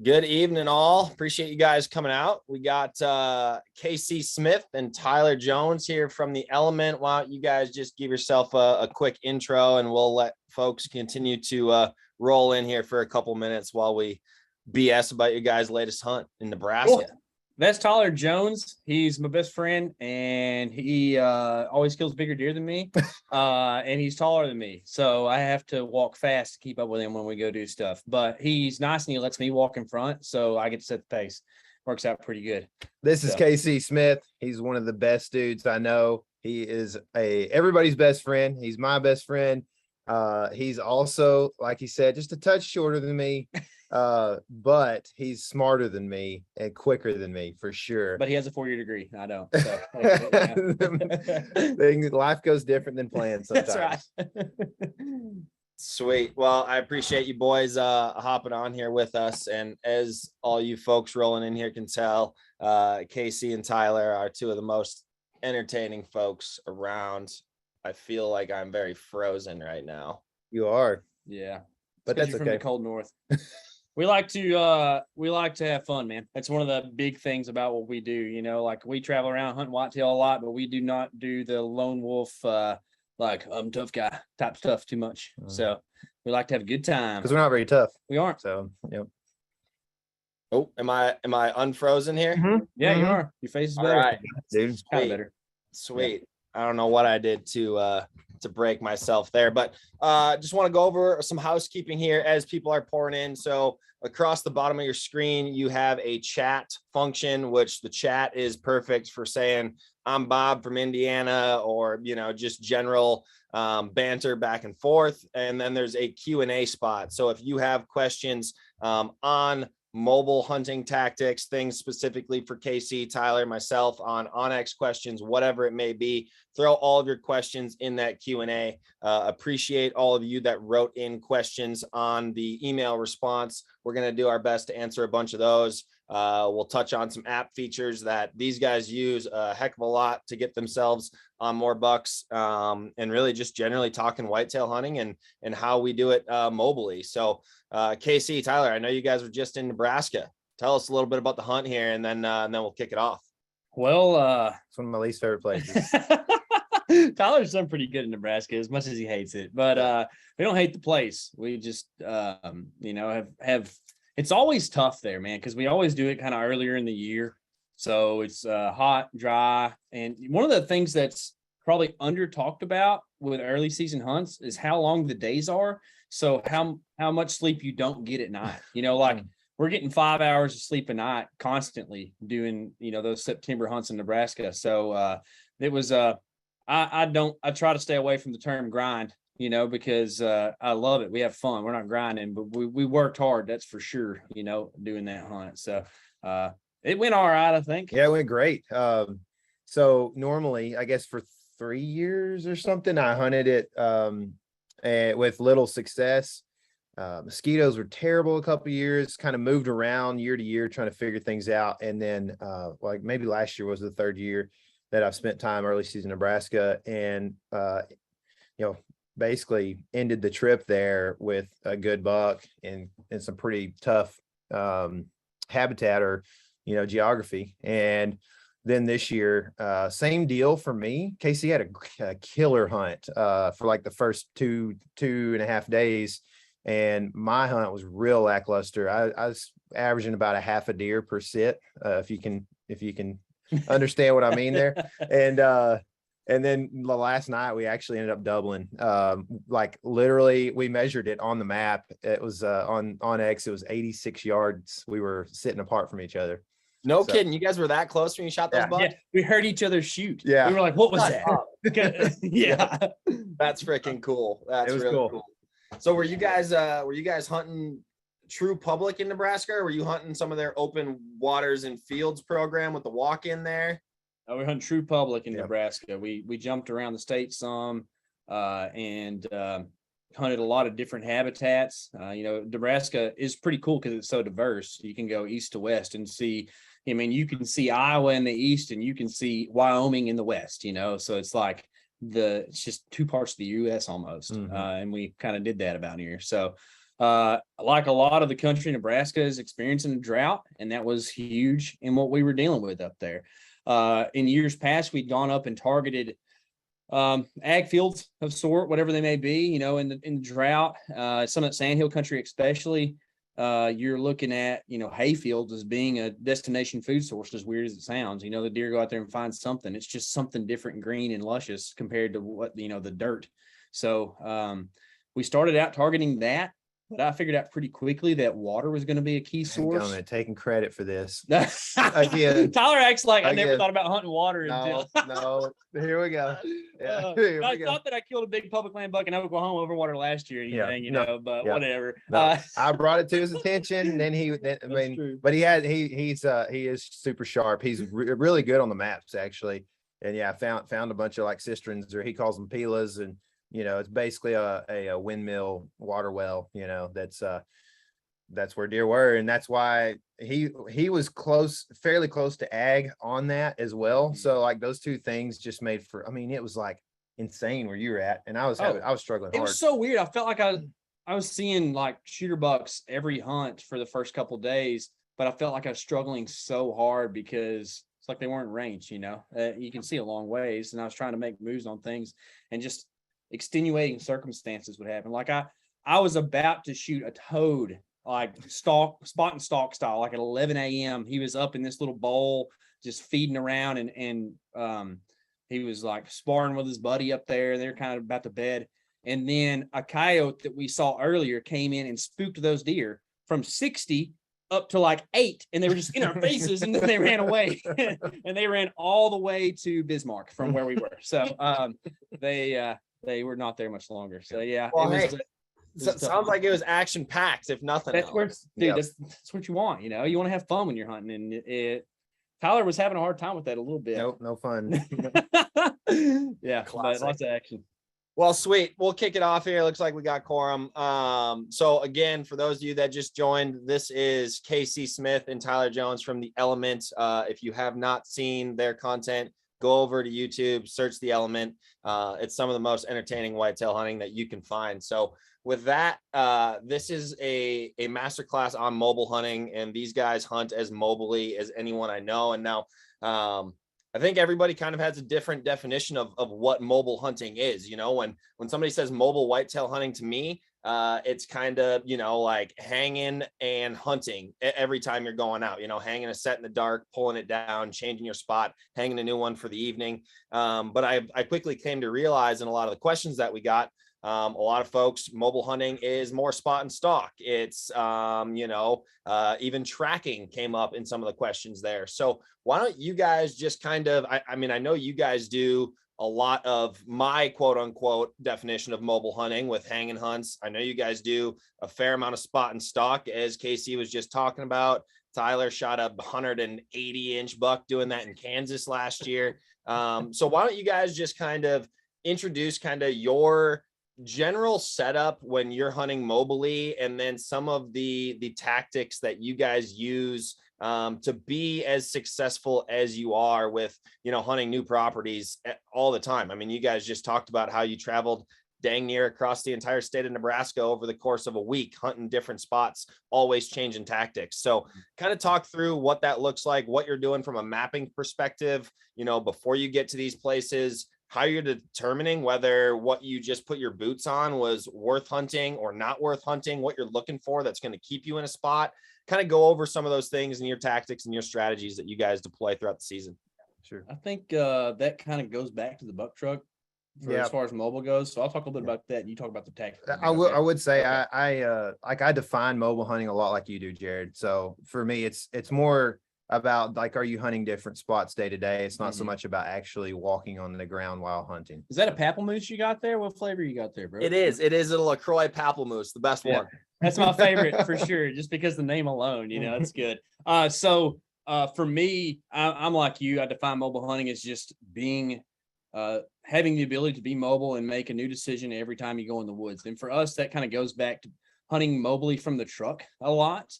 Good evening, all. Appreciate you guys coming out. We got KC Smith and Tyler Jones here from the Element. Why don't you guys just give yourself a quick intro, and we'll let folks continue to roll in here for a couple minutes while we BS about your guys' latest hunt in Nebraska. Cool. That's Tyler Jones. He's my best friend, and he always kills bigger deer than me, and he's taller than me. So I have to walk fast to keep up with him when we go do stuff. But he's nice, and he lets me walk in front, so I get to set the pace. Works out pretty good. This is KC Smith. He's one of the best dudes I know. He is everybody's best friend. He's my best friend. He's also, like he said, just a touch shorter than me. But he's smarter than me and quicker than me for sure. But he has a 4-year degree. I don't. So, life goes different than planned sometimes. That's right. Sweet. Well, I appreciate you boys hopping on here with us. And as all you folks rolling in here can tell, Casey and Tyler are two of the most entertaining folks around. I feel like I'm very frozen right now. You are. Yeah. But that's okay. From the cold north. We like to have fun, man. That's one of the big things about what we do. You know, like we travel around hunting whitetail a lot, but we do not do the lone wolf, like I'm tough guy type stuff too much. So we like to have a good time because we're not very tough. We aren't. So, yep. Oh, am I unfrozen here? Mm-hmm. Yeah, you are. Your face is better. All right, dude. Kind of better. Sweet. Yeah. I don't know what I did to break myself there, but just want to go over some housekeeping here as people are pouring in. So across the bottom of your screen, you have a chat function, which the chat is perfect for saying, I'm Bob from Indiana, or, you know, just general banter back and forth. And then there's a Q&A spot. So if you have questions on mobile hunting tactics, things specifically for KC, Tyler, myself, on onX questions, whatever it may be, throw all of your questions in that Q&A. Appreciate all of you that wrote in questions on the email response. We're going to do our best to answer a bunch of those. We'll touch on some app features that these guys use a heck of a lot to get themselves on more bucks, and really just generally talking whitetail hunting and how we do it mobily. So KC, Tyler, I know you guys were just in Nebraska. Tell us a little bit about the hunt here, and then we'll kick it off. Well, it's one of my least favorite places. Tyler's done pretty good in Nebraska, as much as he hates it, but we don't hate the place. We just you know, have it's always tough there, man, because we always do it kind of earlier in the year. So it's hot, dry. And one of the things that's probably under talked about with early season hunts is how long the days are. So how much sleep you don't get at night. You know, like we're getting 5 hours of sleep a night constantly doing, you know, those September hunts in Nebraska. So it was I try to stay away from the term grind, you know, because I love it. We have fun. We're not grinding, but we worked hard. That's for sure, you know, doing that hunt. So it went all right, I think. Yeah, it went great. So normally, I guess for 3 years or something, I hunted it and with little success. Mosquitoes were terrible a couple of years, kind of moved around year to year trying to figure things out. And then like maybe last year was the 3rd year that I've spent time early season Nebraska, and you know, basically ended the trip there with a good buck and some pretty tough habitat or, you know, geography. And then this year, same deal for me. Casey had a killer hunt for like the first two and a half days. And my hunt was real lackluster. I was averaging about a half a deer per sit, if you can understand what I mean there. And then the last night we actually ended up doubling. Like literally we measured it on the map. It was on onX. It was 86 yards. We were sitting apart from each other. No kidding. You guys were that close when you shot those bucks? Yeah, we heard each other shoot. Yeah. We were like, what was that? Yeah. That's freaking cool. That's really cool. So were you guys hunting true public in Nebraska, or were you hunting some of their open waters and fields program with the walk-in there? We hunt true public in Nebraska. We jumped around the state some and hunted a lot of different habitats. You know, Nebraska is pretty cool because it's so diverse. You can go east to west and see, I mean, you can see Iowa in the east and you can see Wyoming in the west, you know, so it's like it's just two parts of the US almost. Mhm. And we kind of did that about here. So like a lot of the country, Nebraska is experiencing a drought, and that was huge in what we were dealing with up there. In years past, we'd gone up and targeted ag fields of sort, whatever they may be, you know, in the drought, some of that sandhill country, especially, you're looking at, you know, hay fields as being a destination food source, as weird as it sounds. You know, the deer go out there and find something. It's just something different and green and luscious compared to what, you know, the dirt. So we started out targeting that, but I figured out pretty quickly that water was going to be a key source. Taking credit for this. Again, Tyler acts like I never Again. thought about hunting water No, until. no. Here we go. Yeah, here I we go. thought that I killed a big public land buck in Oklahoma over water last year, you know, but whatever. No, I brought it to his attention. Then he is super sharp. He's really good on the maps, actually. And yeah, I found a bunch of like cisterns, or he calls them pilas, and you know, it's basically a windmill water well. You know, that's where deer were, and that's why he was fairly close to ag on that as well. So like those two things just made for, I mean, it was like insane where you were at, and I was struggling hard. It was so weird. I felt like I was seeing like shooter bucks every hunt for the first couple of days, but I felt like I was struggling so hard because it's like they weren't in range, you know. You can see a long ways, and I was trying to make moves on things, and just extenuating circumstances would happen. Like I was about to shoot a toad, like spot and stalk style, like at 11 a.m. He was up in this little bowl just feeding around, and he was like sparring with his buddy up there. They're kind of about to bed, and then a coyote that we saw earlier came in and spooked those deer from 60 up to like 8, and they were just in our faces, and then they ran away. And they ran all the way to Bismarck from where we were. So they were not there much longer. So yeah, well, sounds like it was action packed, if nothing else. That's what you want. You know, you want to have fun when you're hunting, and Tyler was having a hard time with that a little bit. Nope, no fun. Yeah, but lots of action. Well, sweet. We'll kick it off here. Looks like we got quorum. So again, for those of you that just joined, this is Casey Smith and Tyler Jones from The Element. If you have not seen their content, go over to YouTube, search The Element. It's some of the most entertaining whitetail hunting that you can find. So with that, this is a masterclass on mobile hunting, and these guys hunt as mobilely as anyone I know. And now, I think everybody kind of has a different definition of what mobile hunting is. You know, when somebody says mobile whitetail hunting to me, it's kind of, you know, like hanging and hunting every time you're going out, you know, hanging a set in the dark, pulling it down, changing your spot, hanging a new one for the evening. But I quickly came to realize in a lot of the questions that we got, a lot of folks, mobile hunting is more spot and stalk. It's, even tracking came up in some of the questions there. So why don't you guys just kind of, I mean, I know you guys do a lot of my quote unquote definition of mobile hunting with hanging hunts. I know you guys do a fair amount of spot and stalk, as Casey was just talking about. Tyler shot a 180-inch buck doing that in Kansas last year. So why don't you guys just kind of introduce kind of your general setup when you're hunting mobilely, and then some of the tactics that you guys use to be as successful as you are with, you know, hunting new properties all the time. I mean, you guys just talked about how you traveled dang near across the entire state of Nebraska over the course of a week, hunting different spots, always changing tactics. So kind of talk through what that looks like, what you're doing from a mapping perspective, you know, before you get to these places, how you're determining whether what you just put your boots on was worth hunting or not worth hunting, what you're looking for that's going to keep you in a spot. Kind of go over some of those things and your tactics and your strategies that you guys deploy throughout the season. Sure. I think that kind of goes back to the buck truck as far as mobile goes. So I'll talk a little bit about that, and you talk about the tactics. I would say I define mobile hunting a lot like you do, Jared. So for me, it's more about like, are you hunting different spots day to day? It's not so much about actually walking on the ground while hunting. Is that a papplemoose you got there? What flavor you got there, bro? It is a LaCroix papplemoose, the best one. That's my favorite for sure, just because the name alone, you know, it's good. So for me, I'm like you. I define mobile hunting as just being, having the ability to be mobile and make a new decision every time you go in the woods. And for us, that kind of goes back to hunting mobilely from the truck a lot.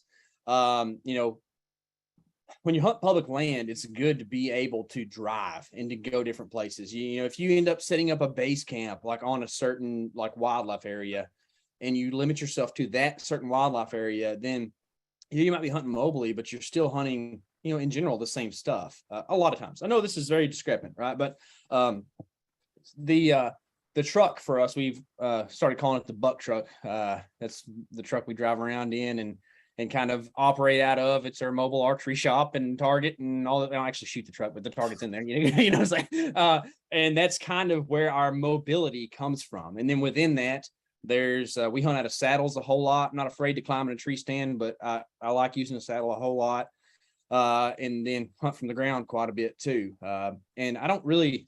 when you hunt public land, it's good to be able to drive and to go different places. You know, if you end up setting up a base camp, like on a certain like wildlife area, and you limit yourself to that certain wildlife area, then you might be hunting mobily, but you're still hunting, you know, in general, the same stuff. A lot of times, I know this is very discrepant, right? But the truck for us, we've started calling it the buck truck. That's the truck we drive around in and kind of operate out of. It's our mobile archery shop and target and all that. I don't actually shoot the truck, but the target's in there. You know, it's like, and that's kind of where our mobility comes from. And then within that, there's we hunt out of saddles a whole lot. I'm not afraid to climb in a tree stand, but I like using a saddle a whole lot. And then hunt from the ground quite a bit too. And I don't really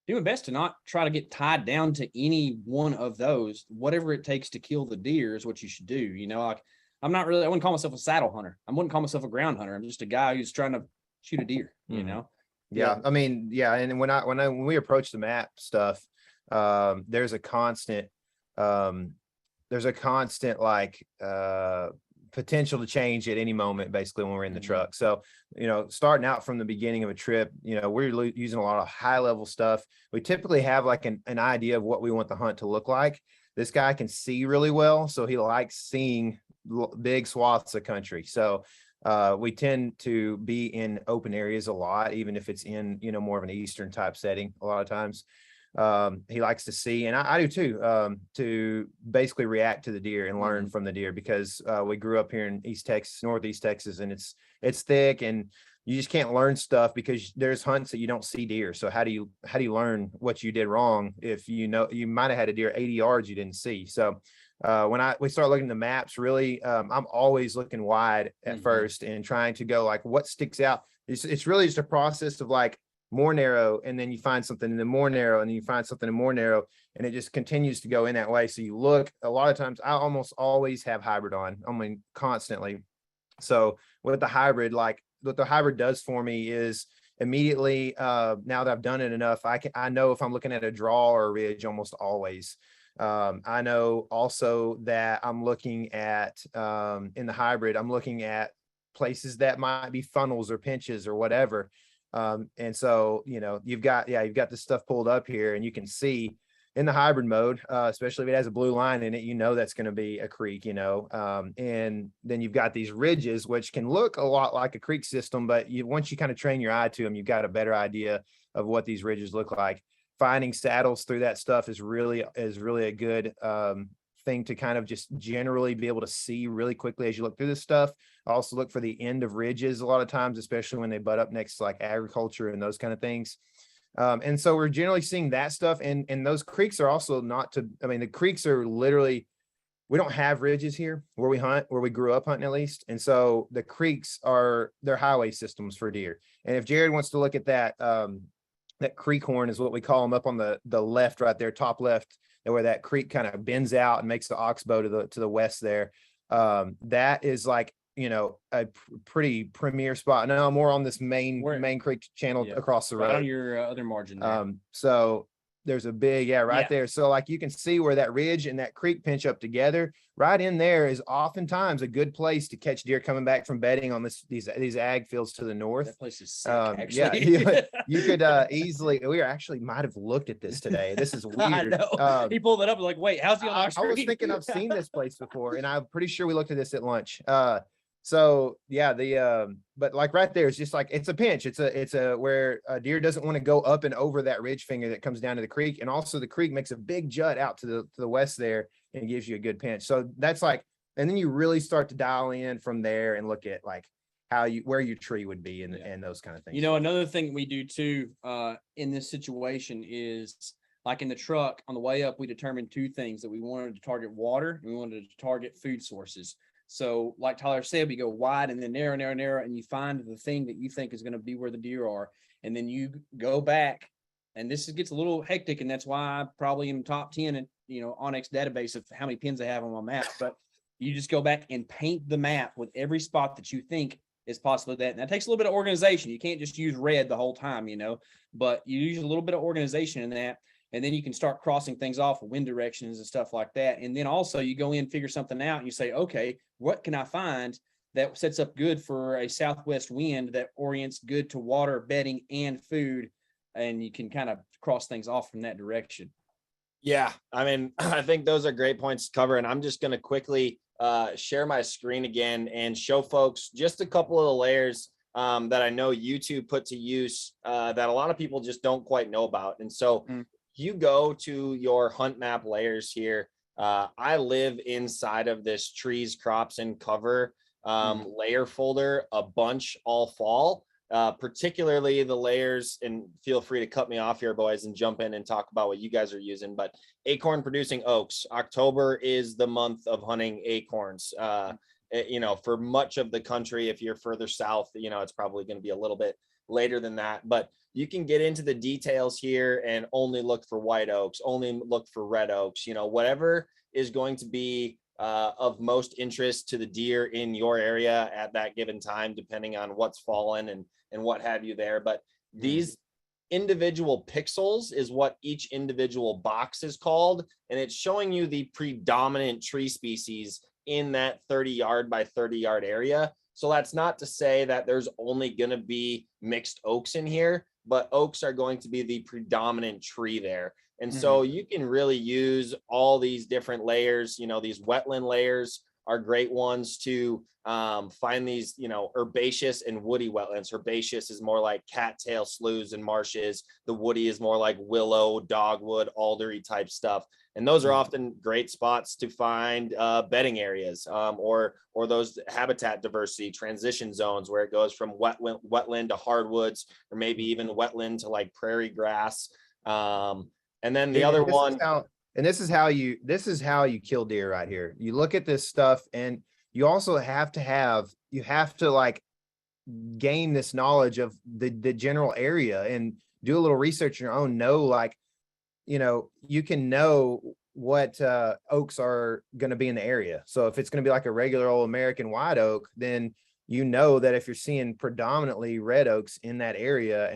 do my best to not try to get tied down to any one of those. Whatever it takes to kill the deer is what you should do. You know, like I wouldn't call myself a saddle hunter. I wouldn't call myself a ground hunter. I'm just a guy who's trying to shoot a deer, you know? Yeah. I mean, yeah. And when we approach the map stuff, there's a constant like, potential to change at any moment, basically, when we're in the truck. So, you know, starting out from the beginning of a trip, you know, we're using a lot of high level stuff. We typically have like an idea of what we want the hunt to look like. This guy can see really well, so he likes seeing big swaths of country. So we tend to be in open areas a lot, even if it's in, you know, more of an eastern type setting a lot of times. He likes to see, and I do too, to basically react to the deer and learn from the deer, because we grew up here in East Texas, Northeast Texas, and it's thick, and you just can't learn stuff because there's hunts that you don't see deer. So how do you learn what you did wrong if you know you might have had a deer 80 yards you didn't see? So when we start looking at the maps, really, I'm always looking wide at first and trying to go like what sticks out. It's really just a process of like more narrow, and then you find something in the more narrow, and then you find something in more narrow, and it just continues to go in that way. So you look, a lot of times I almost always have hybrid on, I mean, constantly. So with the hybrid, like what the hybrid does for me is immediately, now that I've done it enough, I know if I'm looking at a draw or a ridge almost always. I know also that I'm looking at, in the hybrid, I'm looking at places that might be funnels or pinches or whatever. And so, you know, you've got this stuff pulled up here, and you can see in the hybrid mode, especially if it has a blue line in it, you know, that's going to be a creek, you know, and then you've got these ridges, which can look a lot like a creek system, but once you kind of train your eye to them, you've got a better idea of what these ridges look like. Finding saddles through that stuff is really a good, thing to kind of just generally be able to see really quickly as you look through this stuff. I also look for the end of ridges a lot of times, especially when they butt up next to like agriculture and those kind of things. And so we're generally seeing that stuff. And those creeks are also the creeks are literally, we don't have ridges here where we hunt, where we grew up hunting at least. And so the creeks they're highway systems for deer. And if Jared wants to look at that, that creek horn is what we call them up on the left, right there, top left, where that creek kind of bends out and makes the oxbow to the west there. That is like, you know, a pretty premier spot. Now more on this main creek channel across the road. Right on your other margin there. So there's a big, there. So like you can see where that ridge and that creek pinch up together. Right in there is oftentimes a good place to catch deer coming back from bedding on these ag fields to the north. That place is sick, actually. Yeah, you could easily. We actually might have looked at this today. This is weird. I know. He pulled it up. Like, wait, how's he on our screen? I was thinking I've seen this place before, and I'm pretty sure we looked at this at lunch. So yeah, but like right there, it's just like, it's a pinch. It's a where a deer doesn't want to go up and over that ridge finger that comes down to the creek. And also the creek makes a big jut out to the west there and gives you a good pinch. So that's like, and then you really start to dial in from there and look at like where your tree would be and those kind of things. You know, another thing we do too, in this situation is like in the truck on the way up, we determined two things: that we wanted to target water and we wanted to target food sources. So like Tyler said, we go wide and then narrow, and you find the thing that you think is going to be where the deer are. And then you go back, and this gets a little hectic. And that's why I probably am top 10 in, you know, onX database of how many pins I have on my map. But you just go back and paint the map with every spot that you think is possibly that. And that takes a little bit of organization. You can't just use red the whole time, you know, but you use a little bit of organization in that. And then you can start crossing things off with wind directions and stuff like that. And then also you go in, figure something out, and you say, okay, what can I find that sets up good for a southwest wind that orients good to water, bedding, and food. And you can kind of cross things off from that direction. Yeah, I mean, I think those are great points to cover. And I'm just going to quickly share my screen again and show folks just a couple of the layers that I know you two put to use that a lot of people just don't quite know about. And so you go to your hunt map layers here. I live inside of this trees, crops, and cover layer folder a bunch all fall. Particularly the layers, and feel free to cut me off here, boys, and jump in and talk about what you guys are using. But acorn producing oaks, October is the month of hunting acorns. For much of the country, if you're further south, it's probably going to be a little bit later than that. But you can get into the details here and only look for white oaks, only look for red oaks, whatever is going to be of most interest to the deer in your area at that given time, depending on what's fallen and what have you there. But these individual pixels is what each individual box is called, and it's showing you the predominant tree species in that 30 yard by 30 yard area. So that's not to say that there's only going to be mixed oaks in here, but oaks are going to be the predominant tree there. And so you can really use all these different layers. These wetland layers are great ones to find these, herbaceous and woody wetlands. Herbaceous is more like cattail sloughs and marshes. The woody is more like willow, dogwood, aldery type stuff. And those are often great spots to find bedding areas or those habitat diversity transition zones where it goes from wetland to hardwoods, or maybe even wetland to like prairie grass. And then the other one. This is how you kill deer right here. You look at this stuff, and you also have to like gain this knowledge of the general area and do a little research on your own. You can know what oaks are going to be in the area. So if it's going to be like a regular old American white oak, then that if you're seeing predominantly red oaks in that area,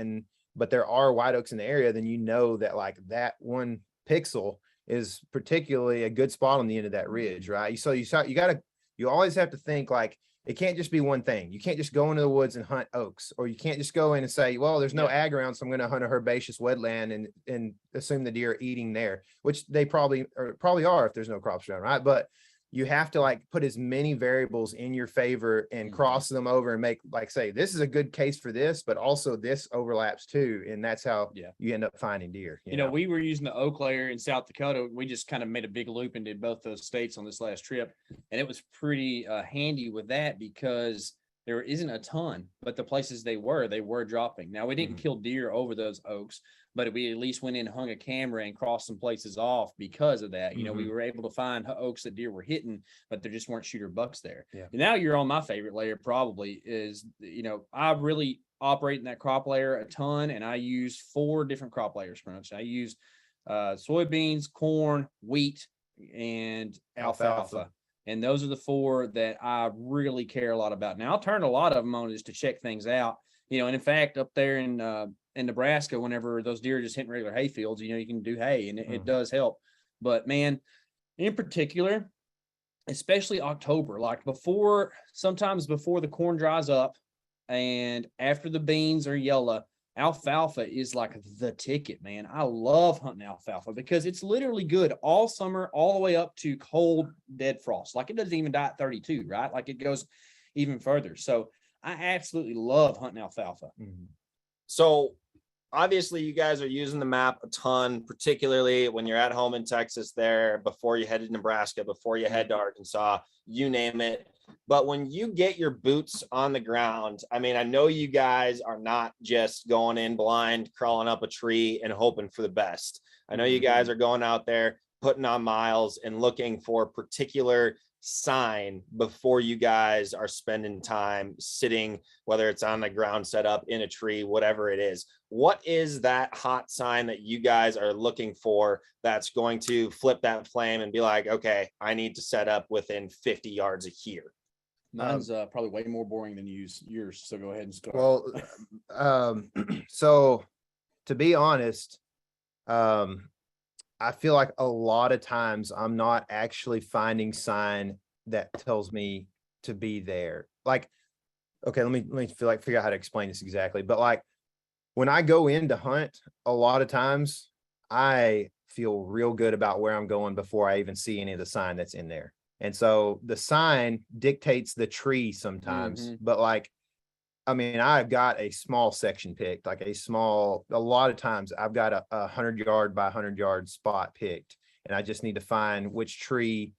but there are white oaks in the area, then that like that one pixel is particularly a good spot on the end of that ridge, right? So you always have to think like, it can't just be one thing. You can't just go into the woods and hunt oaks, or you can't just go in and say, well, there's no ag around, so I'm going to hunt a herbaceous wetland and assume the deer are eating there, which they probably are if there's no crops around, right? But you have to like put as many variables in your favor and cross them over and make like, say, this is a good case for this, but also this overlaps too. And that's how you end up finding deer. We were using the oak layer in South Dakota. We just kind of made a big loop and did both those states on this last trip. And it was pretty handy with that because there isn't a ton, but the places they were dropping. Now we didn't kill deer over those oaks, but we at least went in and hung a camera and crossed some places off because of that. We were able to find oaks that deer were hitting, but there just weren't shooter bucks there. And now you're on my favorite layer probably is, I really operate in that crop layer a ton, and I use 4 different crop layers pretty much. I use soybeans, corn, wheat, and alfalfa. And those are the 4 that I really care a lot about. Now I'll turn a lot of them on just to check things out, and in fact, up there in Nebraska, whenever those deer are just hitting regular hay fields, you can do hay, and it does help. But man, in particular, especially October, like sometimes before the corn dries up and after the beans are yellow, alfalfa is like the ticket, man. I love hunting alfalfa because it's literally good all summer, all the way up to cold dead frost. Like it doesn't even die at 32, right? Like it goes even further. So I absolutely love hunting alfalfa. So obviously you guys are using the map a ton, particularly when you're at home in Texas there, before you head to Nebraska, before you head to Arkansas, you name it. But when you get your boots on the ground, I mean, I know you guys are not just going in blind, crawling up a tree and hoping for the best. I know you guys are going out there, putting on miles and looking for particular sign before you guys are spending time sitting, whether it's on the ground set up in a tree, whatever it is. What is that hot sign that you guys are looking for that's going to flip that flame and be like, okay, I need to set up within 50 yards of here? Mine's probably way more boring than yours, so go ahead and start. Well, so to be honest, I feel like a lot of times I'm not actually finding sign that tells me to be there. like, okay, let me figure out how to explain this exactly. But like when I go in to hunt, a lot of times I feel real good about where I'm going before I even see any of the sign that's in there. And so the sign dictates the tree sometimes, but like, I mean, I've got a small section picked, like a lot of times I've got a 100-yard by 100-yard spot picked, and I just need to find which tree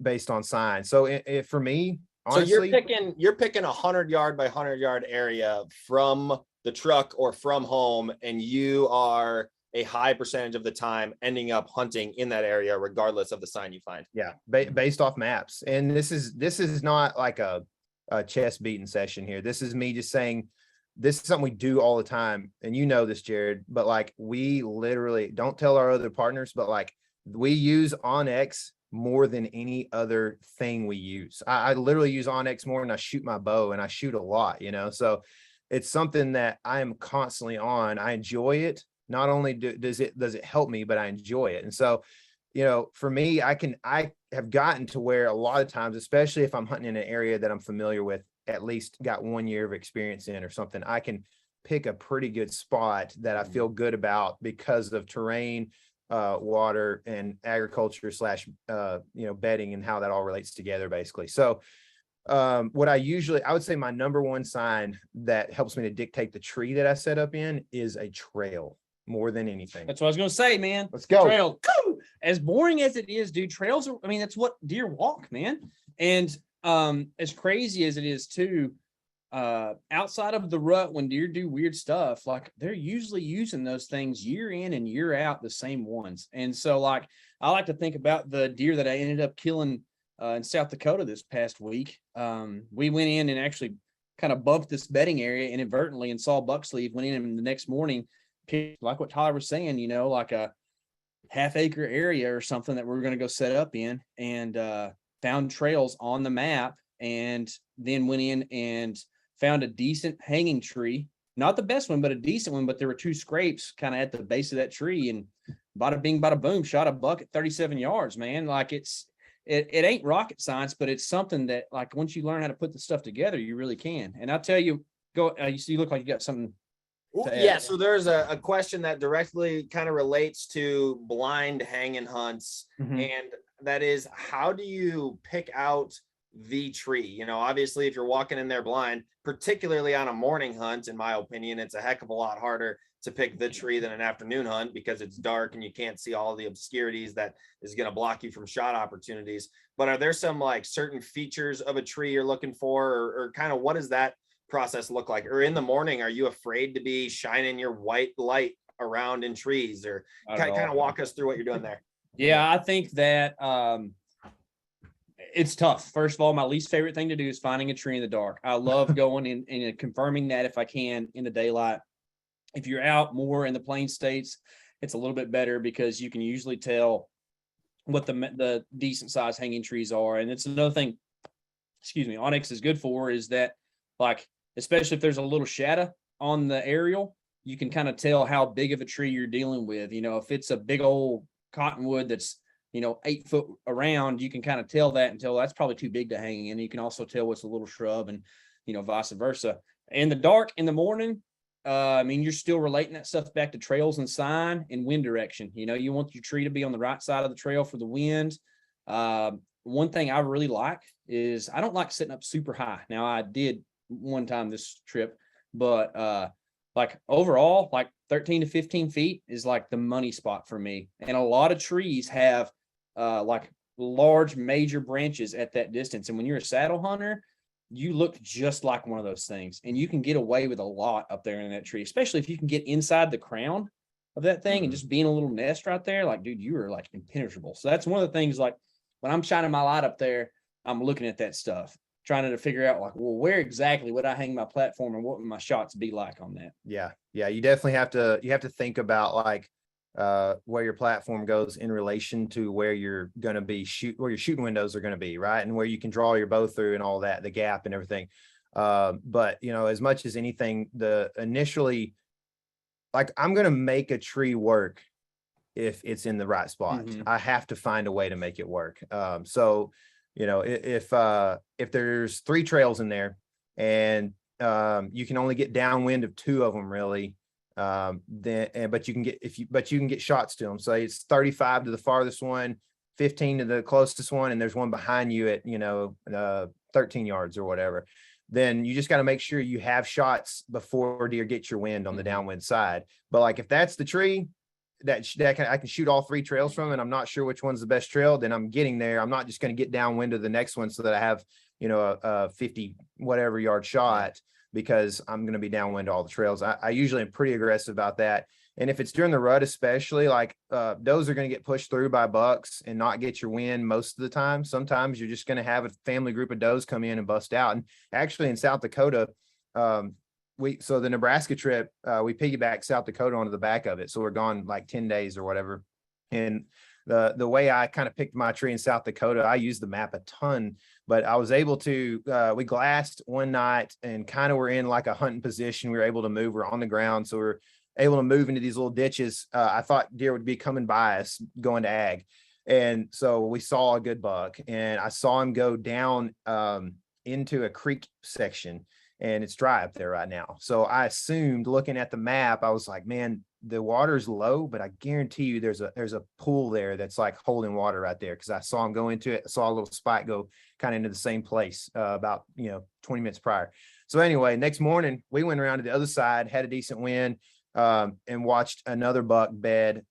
based on sign. So for me, honestly, so you're picking 100-yard by 100-yard area from the truck or from home, and you are a high percentage of the time ending up hunting in that area, regardless of the sign you find. Yeah, based off maps. And this is not like a chest beating session here. This is me just saying this is something we do all the time. And you know this, Jared, but like we literally don't tell our other partners, but like we use onX more than any other thing we use. I literally use onX more than I shoot my bow, and I shoot a lot, you know? So it's something that I am constantly on. I enjoy it. Not only does it help me, but I enjoy it. And so, you know, for me, I have gotten to where a lot of times, especially if I'm hunting in an area that I'm familiar with, at least got 1 year of experience in or something, I can pick a pretty good spot that I feel good about because of terrain, water, and agriculture / bedding, and how that all relates together basically. So what I would say my number one sign that helps me to dictate the tree that I set up in is a trail more than anything. That's what I was going to say, man. Let's go. Trail. As boring as it is, dude, trails are, I mean, that's what deer walk, man. And as crazy as it is too, outside of the rut, when deer do weird stuff, like they're usually using those things year in and year out, the same ones. And so like, I like to think about the deer that I ended up killing in South Dakota this past week. We went in and actually kind of bumped this bedding area inadvertently and saw buck sleeve, went in and the next morning, like what Tyler was saying, you know, like a half-acre area or something that we're going to go set up in, and found trails on the map, and then went in and found a decent hanging tree. Not the best one, but a decent one. But there were 2 scrapes kind of at the base of that tree, and bada bing, bada boom, shot a buck at 37 yards, man. Like it ain't rocket science, but it's something that like once you learn how to put the stuff together, you really can. And I'll tell you, you look like you got something. Yeah, so there's a question that directly kind of relates to blind hanging hunts, and that is, how do you pick out the tree? You know, obviously, if you're walking in there blind, particularly on a morning hunt, in my opinion, it's a heck of a lot harder to pick the tree than an afternoon hunt because it's dark and you can't see all the obscurities that is going to block you from shot opportunities. But are there some like certain features of a tree you're looking for, or kind of what does that process look like? Or in the morning, are you afraid to be shining your white light around in trees, or kind of walk us through what you're doing there? Yeah, I think that it's tough. First of all, my least favorite thing to do is finding a tree in the dark. I love going in and confirming that if I can in the daylight. If you're out more in the plain states, it's a little bit better because you can usually tell what the decent size hanging trees are. And it's another thing, onX is good for, is that like, especially if there's a little shadow on the aerial, you can kind of tell how big of a tree you're dealing with. You know, if it's a big old cottonwood that's, 8 foot around, you can kind of tell that until that's probably too big to hang in. You can also tell what's a little shrub, and, vice versa. In the dark, in the morning, you're still relating that stuff back to trails and sign and wind direction. You want your tree to be on the right side of the trail for the wind. One thing I really like is I don't like sitting up super high. Now, I did one time this trip, but like overall, like 13 to 15 feet is like the money spot for me. And a lot of trees have like large major branches at that distance. And when you're a saddle hunter, you look just like one of those things, and you can get away with a lot up there in that tree, especially if you can get inside the crown of that thing and just being a little nest right there. Like, dude, you are like impenetrable. So that's one of the things, like when I'm shining my light up there, I'm looking at that stuff, trying to figure out like, well, where exactly would I hang my platform and what would my shots be like on that? Yeah. You definitely have to think about like where your platform goes in relation to where you're going to be where your shooting windows are going to be, right? And where you can draw your bow through and all that, the gap and everything. But as much as anything, initially, like I'm going to make a tree work if it's in the right spot. I have to find a way to make it work. So if there's 3 trails in there and you can only get downwind of 2 of them really, but you can get shots to them. So it's 35 to the farthest one, 15 to the closest one, and there's one behind you at 13 yards or whatever. Then you just got to make sure you have shots before deer get your wind on the downwind side. But like if that's the tree I can shoot all 3 trails from, and I'm not sure which one's the best trail, then I'm getting there. I'm not just going to get downwind of the next one so that I have a 50 whatever yard shot, because I'm going to be downwind all the trails. I usually am pretty aggressive about that. And if it's during the rut, especially, like those are going to get pushed through by bucks and not get your wind most of the time. Sometimes you're just going to have a family group of does come in and bust out. And actually in South Dakota, so the Nebraska trip, we piggybacked South Dakota onto the back of it. So we're gone like 10 days or whatever. And the way I kind of picked my tree in South Dakota, I used the map a ton, but I was able to, we glassed one night and kind of were in like a hunting position. We were able to move. We're on the ground. So we're able to move into these little ditches. I thought deer would be coming by us going to ag. And so we saw a good buck, and I saw him go down into a creek section, and it's dry up there right now. So I assumed, looking at the map, I was like, man, the water's low, but I guarantee you there's a pool there that's like holding water right there. Cause I saw him go into it. I saw a little spike go kind of into the same place about 20 minutes prior. So anyway, next morning we went around to the other side, had a decent wind, and watched another buck bed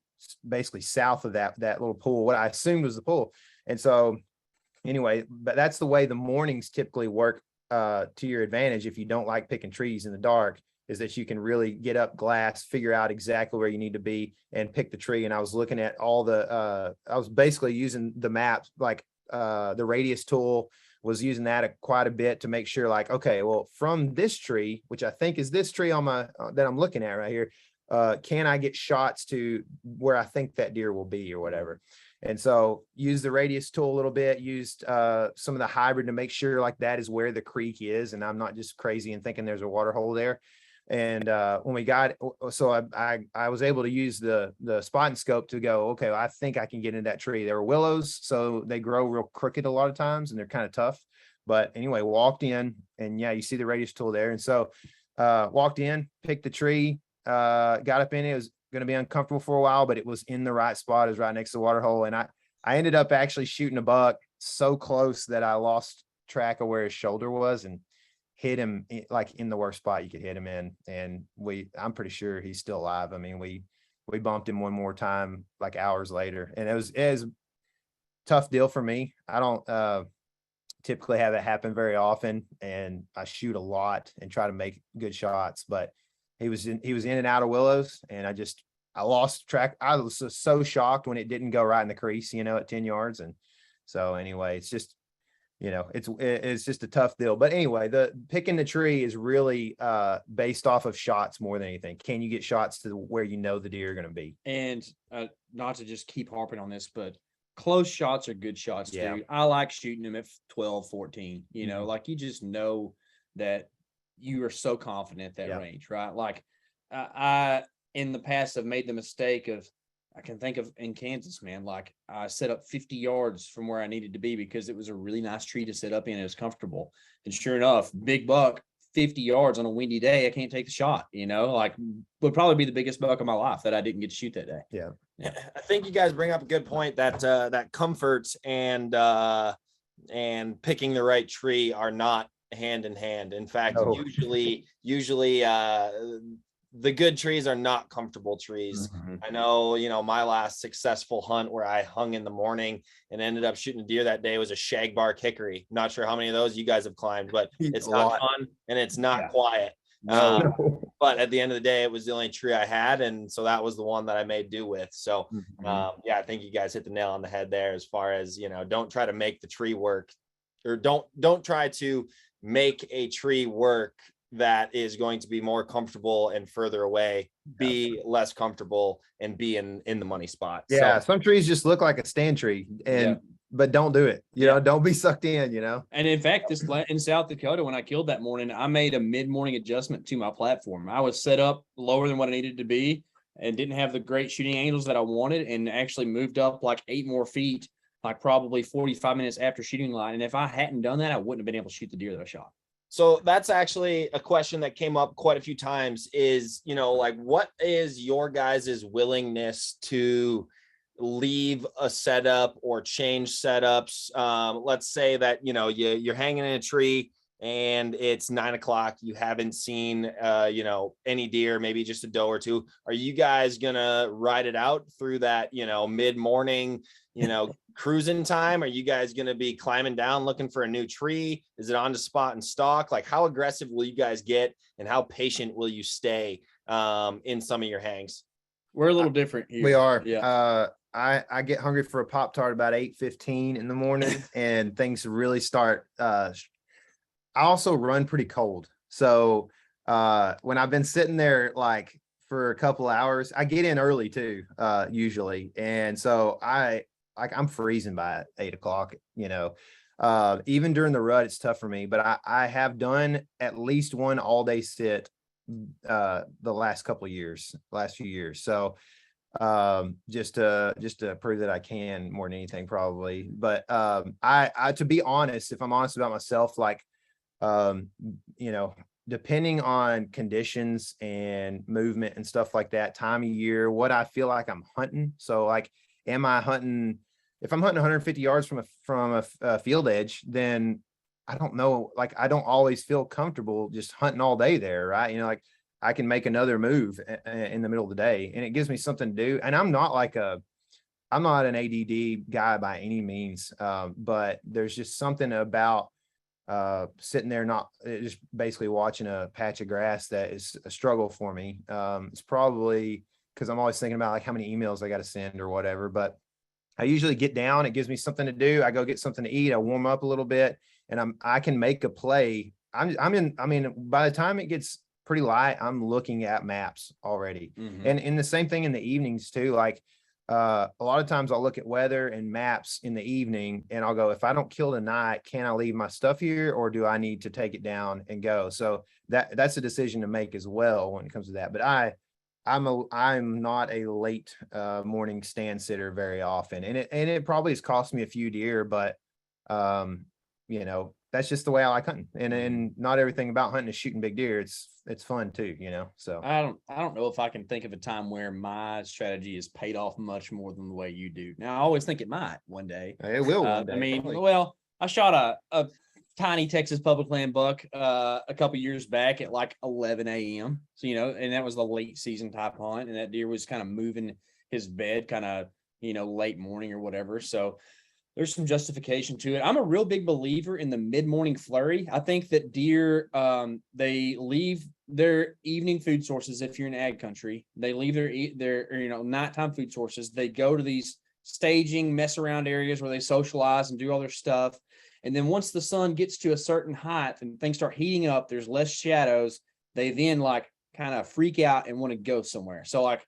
basically south of that little pool, what I assumed was the pool. And so anyway, but that's the way the mornings typically work to your advantage. If you don't like picking trees in the dark, is that you can really get up, glass, figure out exactly where you need to be and pick the tree. And I was looking at all I was basically using the maps, like the radius tool, was using that quite a bit to make sure, like, okay, well, from this tree, which I think is this tree on my that I'm looking at right here, can I get shots to where I think that deer will be or whatever. And so use the radius tool a little bit, used some of the hybrid to make sure like that is where the creek is, and I'm not just crazy and thinking there's a water hole there. And when we got, so I was able to use the spotting scope to go, okay, well, I think I can get into that tree. There were willows, so they grow real crooked a lot of times, and they're kind of tough. But anyway, walked in, and yeah, you see the radius tool there. And so walked in, picked the tree, got up in it. It was going to be uncomfortable for a while, but it was in the right spot. It was right next to the water hole. And I ended up actually shooting a buck so close that I lost track of where his shoulder was and hit him like in the worst spot you could hit him in. And I'm pretty sure he's still alive. I mean, we bumped him one more time like hours later, and it was a tough deal for me. I don't typically have it happen very often, and I shoot a lot and try to make good shots, but he was in and out of willows, and I lost track. I was so shocked when it didn't go right in the crease, at 10 yards. And so anyway, it's just, it's just a tough deal. But anyway, the picking the tree is really based off of shots more than anything. Can you get shots to where the deer are going to be? And not to just keep harping on this, but close shots are good shots Yeah. too. I like shooting them at 12, 14, like you just know that you are so confident at that range, right? Like I in the past have made the mistake of, I can think of in Kansas, man, like I set up 50 yards from where I needed to be because it was a really nice tree to sit up in. It was comfortable. And sure enough, big buck, 50 yards on a windy day, I can't take the shot, like would probably be the biggest buck of my life that I didn't get to shoot that day. Yeah. I think you guys bring up a good point that that comfort and picking the right tree are not hand in hand. In fact, No. usually the good trees are not comfortable trees. Mm-hmm. I know, my last successful hunt where I hung in the morning and ended up shooting a deer that day was a shagbark hickory. Not sure how many of those you guys have climbed, but it's not fun and it's not quiet. No. But at the end of the day, it was the only tree I had. And so that was the one that I made do with. So I think you guys hit the nail on the head there as far as, don't try to make the tree work, or don't try to make a tree work that is going to be more comfortable and further away, be less comfortable and be in the money spot. Yeah. So, Some trees just look like a stand tree, but don't do it. Don't be sucked in, And in fact, in South Dakota, when I killed that morning, I made a mid-morning adjustment to my platform. I was set up lower than what I needed to be and didn't have the great shooting angles that I wanted, and actually moved up like 8 more feet like probably 45 minutes after shooting line. And if I hadn't done that, I wouldn't have been able to shoot the deer that I shot. So that's actually a question that came up quite a few times is, like, what is your guys' willingness to leave a setup or change setups? Let's say that, you're hanging in a tree and it's 9 o'clock. You haven't seen, any deer, maybe just a doe or two. Are you guys going to ride it out through that, mid-morning, cruising time? Are you guys going to be climbing down looking for a new tree? Is it on the spot and stalk? Like, how aggressive will you guys get and how patient will you stay in some of your hangs? We're a little different here. We are. Yeah. I get hungry for a Pop-Tart about 8:15 in the morning and things really start. I also run pretty cold. So when I've been sitting there like for a couple hours, I get in early too, usually. And so I'm freezing by 8 o'clock, even during the rut, it's tough for me, but I have done at least one all day sit the last few years. So just to prove that I can more than anything probably. But I to be honest, if I'm honest about myself, like depending on conditions and movement and stuff like that, time of year, what I feel like I'm hunting. So like, am I hunting? If I'm hunting 150 yards from a field edge, then I don't know. Like, I don't always feel comfortable just hunting all day there, right? Like I can make another move in the middle of the day, and it gives me something to do. And I'm not an ADD guy by any means, but there's just something about sitting there, not just basically watching a patch of grass that is a struggle for me. It's probably because I'm always thinking about like how many emails I got to send or whatever, but I usually get down, it gives me something to do. I go get something to eat. I warm up a little bit and I can make a play. By the time it gets pretty light, I'm looking at maps already. Mm-hmm. And in the same thing in the evenings too, like a lot of times I'll look at weather and maps in the evening and I'll go, if I don't kill tonight, can I leave my stuff here or do I need to take it down and go? So that's a decision to make as well when it comes to that. But I'm not a late morning stand sitter very often. And it probably has cost me a few deer, but that's just the way I like hunting. And not everything about hunting is shooting big deer. It's fun too, so I don't know if I can think of a time where my strategy has paid off much more than the way you do. Now I always think it might one day. It will one day. I mean, probably. well, I shot a tiny Texas public land buck a couple years back at like 11 a.m. So, and that was the late season type hunt. And that deer was kind of moving his bed kind of, late morning or whatever. So there's some justification to it. I'm a real big believer in the mid-morning flurry. I think that deer, they leave their evening food sources. If you're in ag country, they leave their nighttime food sources. They go to these staging, mess around areas where they socialize and do all their stuff. And then once the sun gets to a certain height and things start heating up, there's less shadows. They then like kind of freak out and want to go somewhere. So like,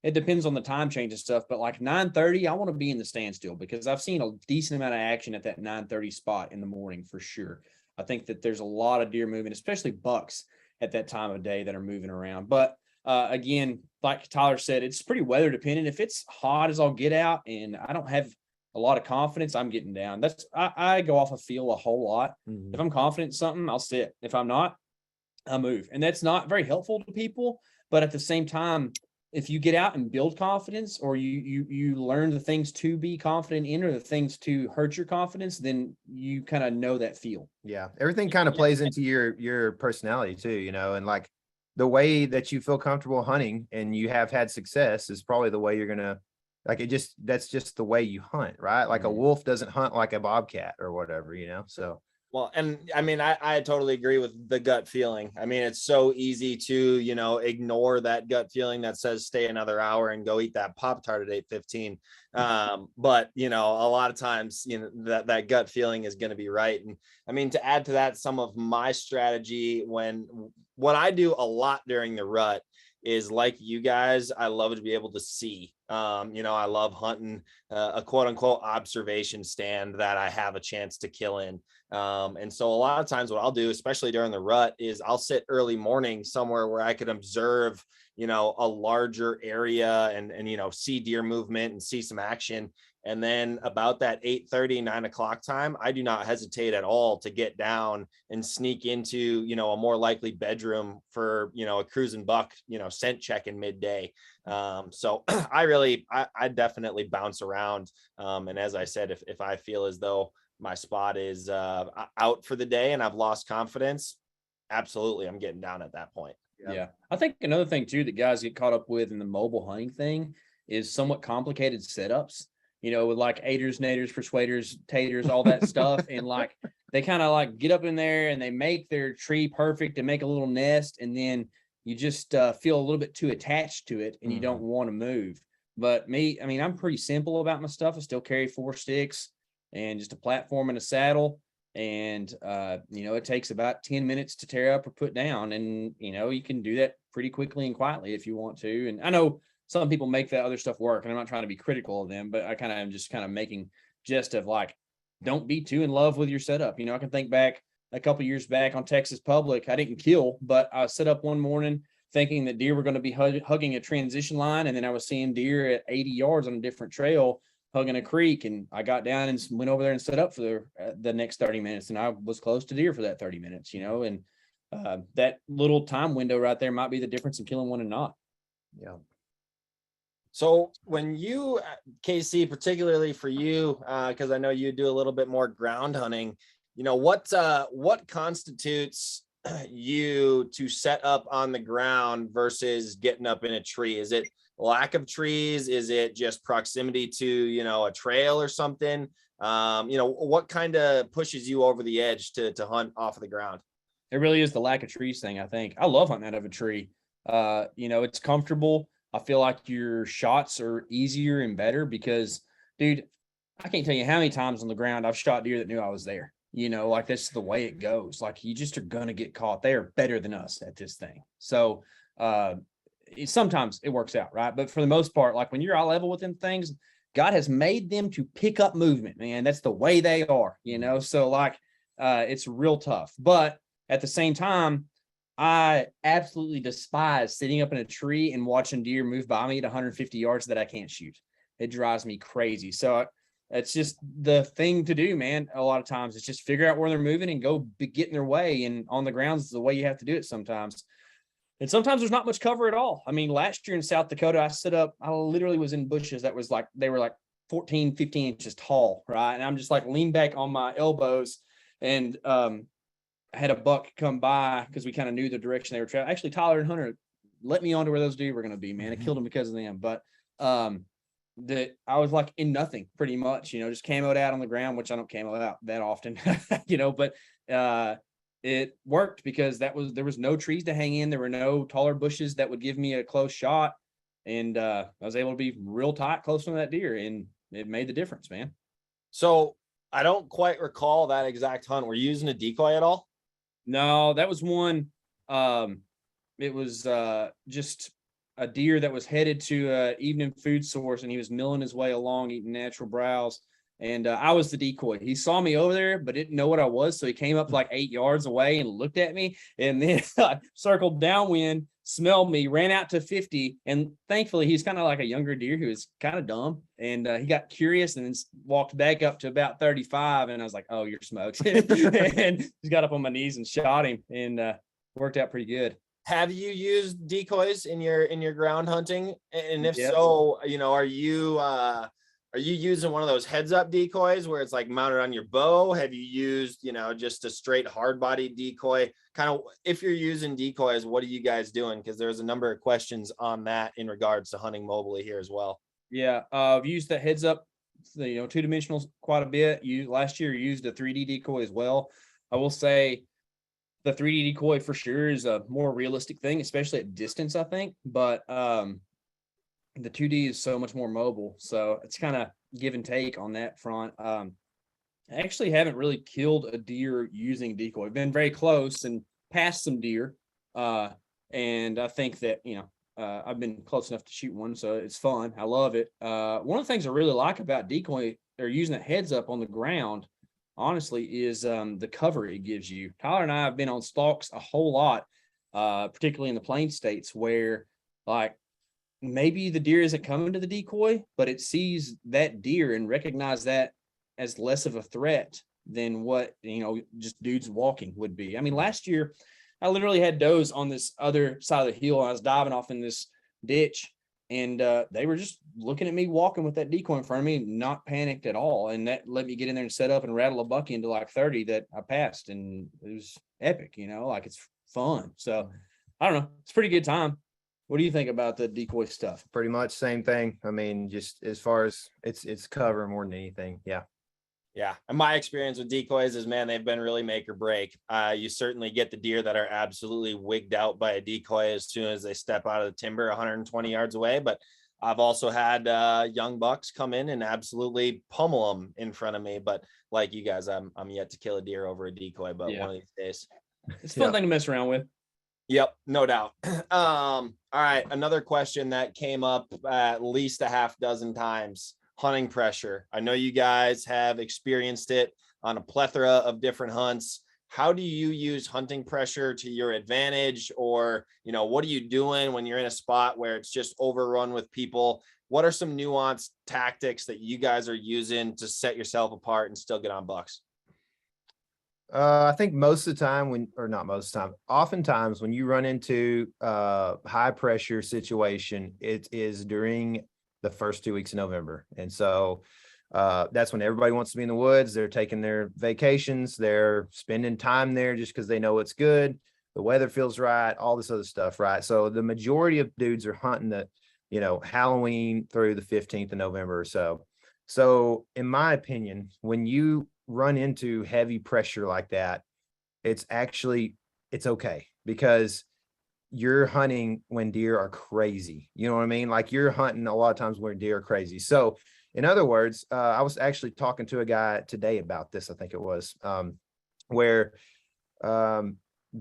it depends on the time change and stuff, but like 9:30, I want to be in the standstill because I've seen a decent amount of action at that 9:30 spot in the morning for sure. I think that there's a lot of deer moving, especially bucks at that time of day that are moving around. But again, like Tyler said, it's pretty weather dependent. If it's hot as I'll get out and I don't have a lot of confidence, I'm getting down. I go off a feel a whole lot. Mhm. If I'm confident in something, I'll sit. If I'm not, I'll move. And that's not very helpful to people. But at the same time, if you get out and build confidence, or you learn the things to be confident in or the things to hurt your confidence, then you kind of know that feel. Yeah. Everything kind of plays into your personality too, and like the way that you feel comfortable hunting and you have had success is probably the way you're going to that's just the way you hunt, right? Like a wolf doesn't hunt like a bobcat or whatever, so. Well, and I mean, I totally agree with the gut feeling. I mean, it's so easy to, ignore that gut feeling that says stay another hour and go eat that Pop-Tart at 8:15. But, a lot of times, that gut feeling is going to be right. And I mean, to add to that, some of my strategy what I do a lot during the rut is like you guys, I love to be able to see. I love hunting a quote unquote observation stand that I have a chance to kill in. And so a lot of times what I'll do, especially during the rut, is I'll sit early morning somewhere where I could observe, a larger area and see deer movement and see some action. And then about that 8:30, 9 o'clock time, I do not hesitate at all to get down and sneak into, a more likely bedroom for, a cruising buck, scent check in midday. So I definitely bounce around. And as I said, if I feel as though my spot is out for the day and I've lost confidence, absolutely, I'm getting down at that point. Yeah. I think another thing too that guys get caught up with in the mobile hunting thing is somewhat complicated setups, with like aiders, naders, persuaders, taters, all that stuff. And like they kind of like get up in there and they make their tree perfect and make a little nest, and then you just feel a little bit too attached to it and you don't want to move. But me, I mean, I'm pretty simple about my stuff. I still carry 4 sticks and just a platform and a saddle. And, it takes about 10 minutes to tear up or put down. And, you can do that pretty quickly and quietly if you want to. And I know some people make that other stuff work, and I'm not trying to be critical of them, but I am just kind of making jest of like, don't be too in love with your setup. I can think back a couple years back on Texas Public. I didn't kill, but I set up one morning thinking that deer were going to be hugging a transition line. And then I was seeing deer at 80 yards on a different trail hugging a creek, and I got down and went over there and set up for the next 30 minutes. And I was close to deer for that 30 minutes, and that little time window right there might be the difference in killing one and not. Yeah. So when you, KC, particularly for you, because I know you do a little bit more ground hunting, what constitutes you to set up on the ground versus getting up in a tree? Is it lack of trees? Is it just proximity to, a trail or something? What kind of pushes you over the edge to hunt off of the ground? It really is the lack of trees thing. I think I love hunting out of a tree. It's comfortable. I feel like your shots are easier and better because, dude, I can't tell you how many times on the ground I've shot deer that knew I was there. Like that's the way it goes. Like you just are going to get caught. They are better than us at this thing. So, sometimes it works out, right? But for the most part, like when you're eye level with them things, God has made them to pick up movement, man. That's the way they are, So like, it's real tough. But at the same time, I absolutely despise sitting up in a tree and watching deer move by me at 150 yards that I can't shoot. It drives me crazy. So it's just the thing to do, man. A lot of times it's just figure out where they're moving and go get in their way. And on the ground is the way you have to do it sometimes. And sometimes there's not much cover at all. I mean, last year in South Dakota, I literally was in bushes that was like, they were like 14, 15 inches tall, right? And I'm just like leaned back on my elbows and I had a buck come by because we kind of knew the direction they were traveling. Actually, Tyler and Hunter let me on to where those deer were going to be, man. I killed them because of them. But that I was like in nothing pretty much, just camoed out on the ground, which I don't camo out that often, but it worked because there was no trees to hang in. There were no taller bushes that would give me a close shot. And I was able to be real tight close to that deer, and it made the difference, man. So I don't quite recall that exact hunt. Were you using a decoy at all? No, that was one. It was just a deer that was headed to an evening food source, and he was milling his way along, eating natural browse. And I was the decoy. He saw me over there, but didn't know what I was. So he came up like 8 yards away and looked at me, and then circled downwind, smelled me, ran out to 50. And thankfully, he's kind of like a younger deer who is kind of dumb. And he got curious and then walked back up to about 35. And I was like, oh, you're smoked. And he got up on my knees and shot him, and worked out pretty good. Have you used decoys in your ground hunting? And if Yes. so, are you using one of those heads up decoys where it's like mounted on your bow? Have you used, just a straight hard body decoy? Kind of, if you're using decoys, what are you guys doing? Because there's a number of questions on that in regards to hunting mobily here as well. Yeah. I've used the heads up, two-dimensional quite a bit. Last year used a 3D decoy as well. I will say the 3D decoy for sure is a more realistic thing, especially at distance, I think. But, the 2D is so much more mobile. So it's kind of give and take on that front. I actually haven't really killed a deer using decoy. I've been very close and passed some deer. And I think that, I've been close enough to shoot one, so it's fun. I love it. One of the things I really like about decoy or using a heads up on the ground, honestly, is the cover it gives you. Tyler and I have been on stalks a whole lot, particularly in the plain states, where like maybe the deer isn't coming to the decoy, but it sees that deer and recognize that as less of a threat than what, just dudes walking would be. I mean, last year I literally had does on this other side of the hill. I was diving off in this ditch, and they were just looking at me walking with that decoy in front of me, not panicked at all. And that let me get in there and set up and rattle a buck into like 30 that I passed. And it was epic, like it's fun. So I don't know. It's a pretty good time. What do you think about the decoy stuff? Pretty much same thing. I mean, just as far as it's cover more than anything. Yeah. Yeah. And my experience with decoys is, man, they've been really make or break. You certainly get the deer that are absolutely wigged out by a decoy as soon as they step out of the timber 120 yards away. But I've also had young bucks come in and absolutely pummel them in front of me. But like you guys, I'm yet to kill a deer over a decoy, but one of these days. It's a fun thing to mess around with. Yep, no doubt. All right. Another question that came up at least a half dozen times. Hunting pressure. I know you guys have experienced it on a plethora of different hunts. How do you use hunting pressure to your advantage? Or, what are you doing when you're in a spot where it's just overrun with people? What are some nuanced tactics that you guys are using to set yourself apart and still get on bucks? I think most of the time oftentimes when you run into a high pressure situation, it is during the first 2 weeks of November. And so that's when everybody wants to be in the woods. They're taking their vacations. They're spending time there just because they know it's good. The weather feels right, all this other stuff, right? So the majority of dudes are hunting the, Halloween through the 15th of November or so. So in my opinion, when you run into heavy pressure like that, it's okay, because you're hunting when deer are crazy. You know what I mean? Like you're hunting a lot of times where deer are crazy. So in other words, I was actually talking to a guy today about this, I think it was, where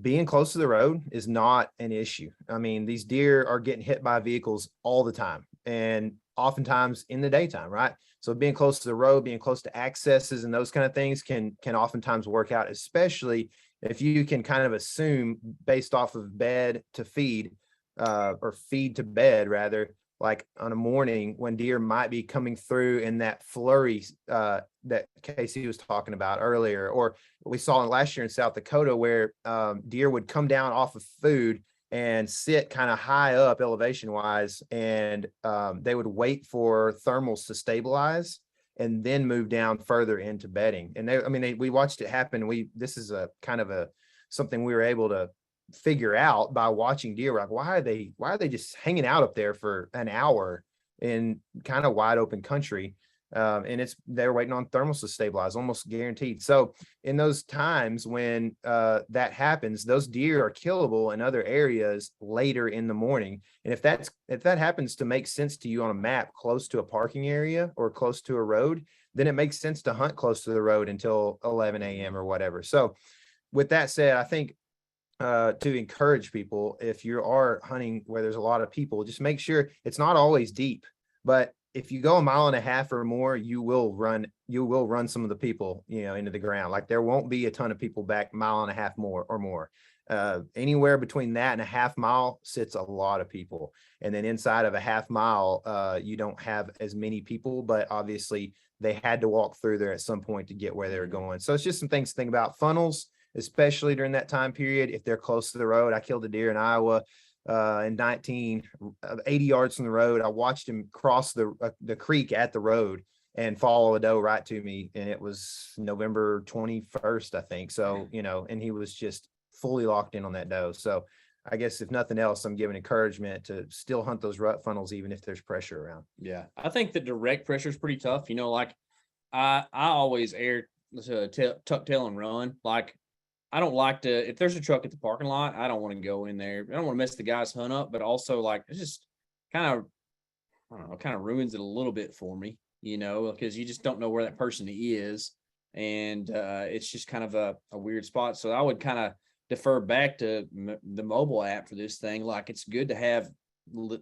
being close to the road is not an issue. I mean, these deer are getting hit by vehicles all the time, and oftentimes in the daytime, right? So being close to the road, being close to accesses and those kind of things can oftentimes work out, especially if you can kind of assume based off of bed to feed, or feed to bed rather, like on a morning when deer might be coming through in that flurry that Casey was talking about earlier, or we saw last year in South Dakota where deer would come down off of food and sit kind of high up elevation wise, and they would wait for thermals to stabilize and then move down further into bedding. And we watched it happen. This is a kind of something we were able to figure out by watching deer. We're like, why are they just hanging out up there for an hour in kind of wide open country? And they're waiting on thermals to stabilize, almost guaranteed. So in those times when that happens, those deer are killable in other areas later in the morning. And if that happens to make sense to you on a map close to a parking area or close to a road, then it makes sense to hunt close to the road until 11 a.m. or whatever. So with that said, I think to encourage people, if you are hunting where there's a lot of people, just make sure it's not always deep, but if you go a mile and a half or more, you will run some of the people, into the ground. Like there won't be a ton of people back mile and a half more or more. Anywhere between that and a half mile sits a lot of people. And then inside of a half mile, you don't have as many people, but obviously they had to walk through there at some point to get where they were going. So it's just some things to think about. Funnels, especially during that time period, if they're close to the road. I killed a deer in Iowa in 80 yards from the road. I watched him cross the creek at the road and follow a doe right to me. And it was November 21st, I think. So, and he was just fully locked in on that doe. So I guess if nothing else, I'm giving encouragement to still hunt those rut funnels, even if there's pressure around. Yeah. I think the direct pressure is pretty tough. Like I always tuck tail and run. Like I don't like to, if there's a truck at the parking lot, I don't want to go in there. I don't want to mess the guy's hunt up, but also like, it's just kind of, I don't know, kind of ruins it a little bit for me, because you just don't know where that person is. And it's just kind of a weird spot. So I would kind of defer back to the mobile app for this thing. Like it's good to have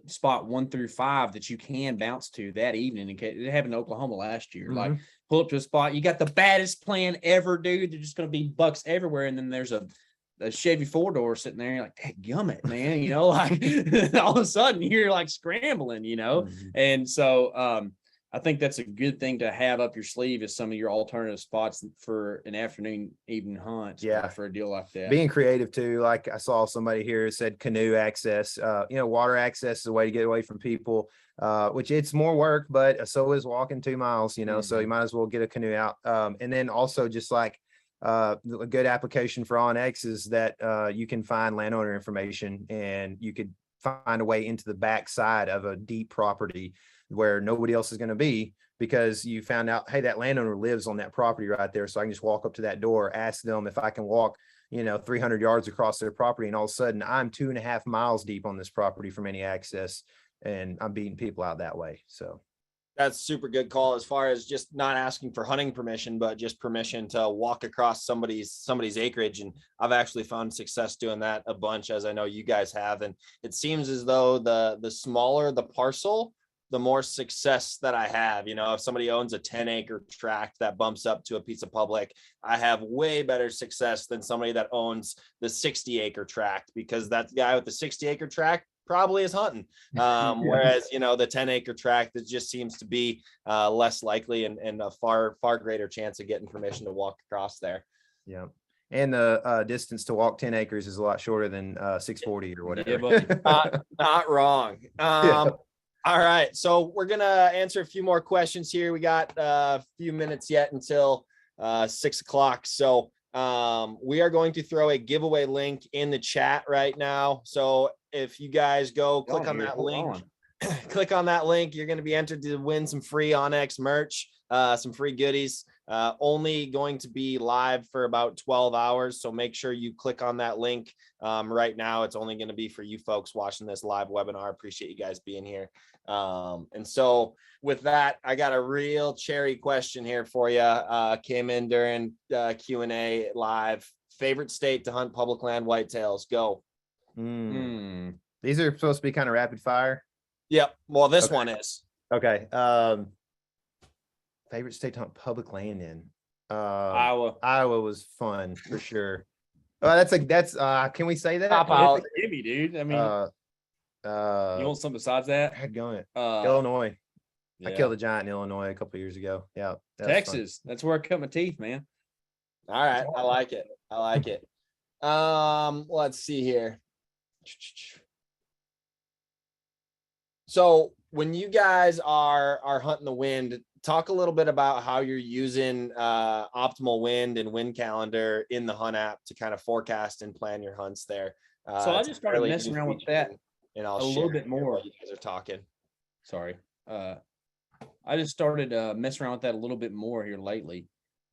spot 1 through 5 that you can bounce to that evening. It happened in Oklahoma last year. Like pull up to a spot, you got the baddest plan ever, dude. There's just going to be bucks everywhere. And then there's a Chevy 4-door sitting there. You're like, gummit, man, you know, like all of a sudden you're like scrambling, you know? And so, I think that's a good thing to have up your sleeve is some of your alternative spots for an afternoon, evening hunt. Yeah. For a deal like that. Being creative too. Like I saw somebody here said canoe access, you know, water access is a way to get away from people, which it's more work, but so is walking 2 miles, you know, so you might as well get a canoe out. And then also just like, a good application for onX is that, you can find landowner information and you could find a way into the backside of a deep property where nobody else is going to be because you found out, hey, that landowner lives on that property right there. So I can just walk up to that door, ask them if I can walk, you know, 300 yards across their property. And all of a sudden I'm 2.5 miles deep on this property from any access and I'm beating people out that way. So that's super good call as far as just not asking for hunting permission, but just permission to walk across somebody's acreage. And I've actually found success doing that a bunch, as I know you guys have. And it seems as though the smaller the parcel, the more success that I have. You know, if somebody owns a 10-acre tract that bumps up to a piece of public, I have way better success than somebody that owns the 60-acre tract, because that guy with the 60-acre tract probably is hunting. Whereas, you know, the 10-acre tract, it just seems to be less likely and a far greater chance of getting permission to walk across there. Yeah. And the distance to walk 10 acres is a lot shorter than 640 or whatever. Yeah, not wrong. All right, so we're gonna answer a few more questions here. We got a few minutes yet until 6 o'clock. So we are going to throw a giveaway link in the chat right now. So if you guys go click on that link, click on that link, you're going to be entered to win some free onX merch, some free goodies. Only going to be live for about 12 hours. So make sure you click on that link right now. It's only going to be for you folks watching this live webinar. Appreciate you guys being here. And so with that, I got a real cherry question here for you. Came in during Q&A live. Favorite state to hunt public land whitetails? Go. These are supposed to be kind of rapid fire. Yep. Well, this one is. Okay. Favorite state to hunt public land in? Iowa. Iowa was fun for sure. That's can we say that? Top out. Gimme, dude. I mean, you want something besides that? Illinois. Yeah. I killed a giant in Illinois a couple years ago. Yeah. Texas. That's where I cut my teeth, man. All right. I like it. Let's see here. So when you guys are hunting the wind, talk a little bit about how you're using optimal wind and wind calendar in the hunt app to kind of forecast and plan your hunts there. So I just started messing around with that and I'll a little bit more. While you guys are talking. Sorry. I just started messing around with that a little bit more here lately.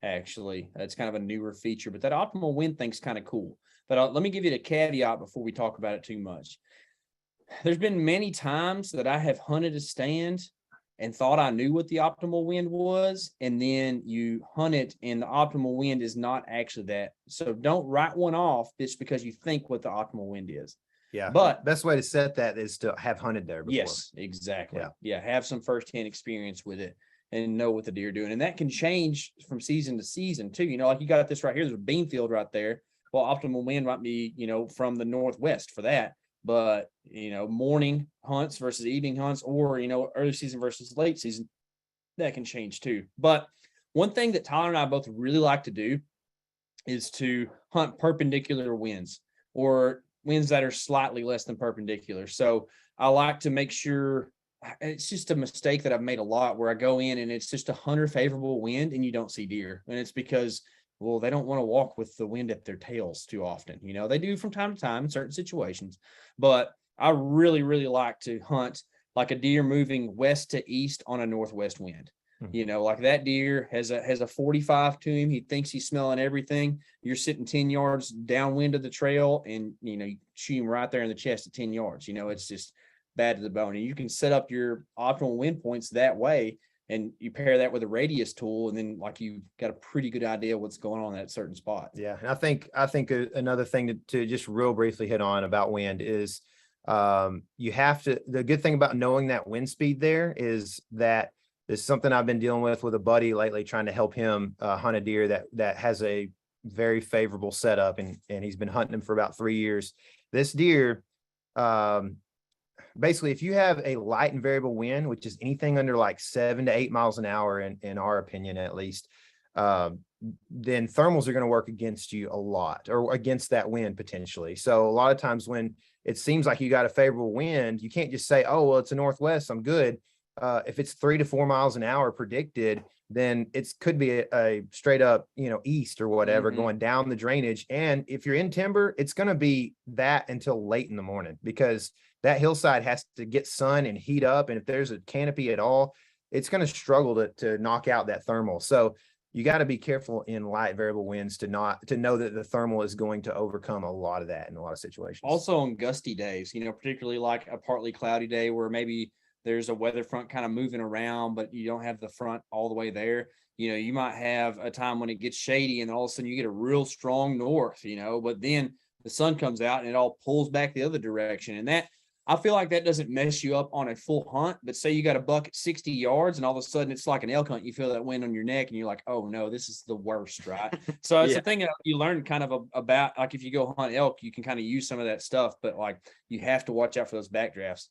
Actually, it's kind of a newer feature, but that optimal wind thing's kind of cool. But let me give you the caveat before we talk about it too much. There's been many times that I have hunted a stand and thought I knew what the optimal wind was, and then you hunt it and the optimal wind is not actually that. So don't write one off just because you think what the optimal wind is. Yeah. But best way to set that is to have hunted there before. Yes, exactly. Yeah. Have some firsthand experience with it and know what the deer are doing. And that can change from season to season too. You know, like you got this right here, there's a bean field right there. Well, optimal wind might be, you know, from the northwest for that. But, you know, morning hunts versus evening hunts, or, you know, early season versus late season, that can change too. But one thing that Tyler and I both really like to do is to hunt perpendicular winds, or winds that are slightly less than perpendicular. So I like to make sure, it's just a mistake that I've made a lot, where I go in and it's just a hunter favorable wind and you don't see deer. And it's because, well, they don't want to walk with the wind at their tails too often. You know, they do from time to time in certain situations, but I really, really like to hunt like a deer moving west to east on a northwest wind. You know, like that deer has a 45 to him. He thinks he's smelling everything. You're sitting 10 yards downwind of the trail and, you know, you shoot him right there in the chest at 10 yards. You know, it's just bad to the bone. And you can set up your optimal wind points that way, and you pair that with a radius tool, and then like you got a pretty good idea what's going on in that certain spot. Yeah. And I think another thing to just real briefly hit on about wind is You have to, the good thing about knowing that wind speed there is that is something I've been dealing with a buddy lately, trying to help him hunt a deer that has a very favorable setup, and he's been hunting him for about 3 years. This deer, basically, if you have a light and variable wind, which is anything under like 7 to 8 miles an hour, in our opinion, at least, then thermals are going to work against you a lot, or against that wind potentially. So a lot of times when it seems like you got a favorable wind, you can't just say, oh, well, it's a northwest, I'm good. If it's 3 to 4 miles an hour predicted, then it could be a straight up, east or whatever, going down the drainage. And if you're in timber, it's going to be that until late in the morning, because that hillside has to get sun and heat up. And if there's a canopy at all, it's going to struggle to knock out that thermal. So you got to be careful in light variable winds to know that the thermal is going to overcome a lot of that in a lot of situations. Also on gusty days, particularly like a partly cloudy day where maybe there's a weather front kind of moving around, but you don't have the front all the way there. You might have a time when it gets shady and all of a sudden you get a real strong north, but then the sun comes out and it all pulls back the other direction. And that, I feel like that doesn't mess you up on a full hunt, but say you got a buck at 60 yards and all of a sudden it's like an elk hunt. You feel that wind on your neck and you're like, oh no, this is the worst, right? So it's a thing that you learn kind of about, like if you go hunt elk, you can kind of use some of that stuff, but like you have to watch out for those backdrafts.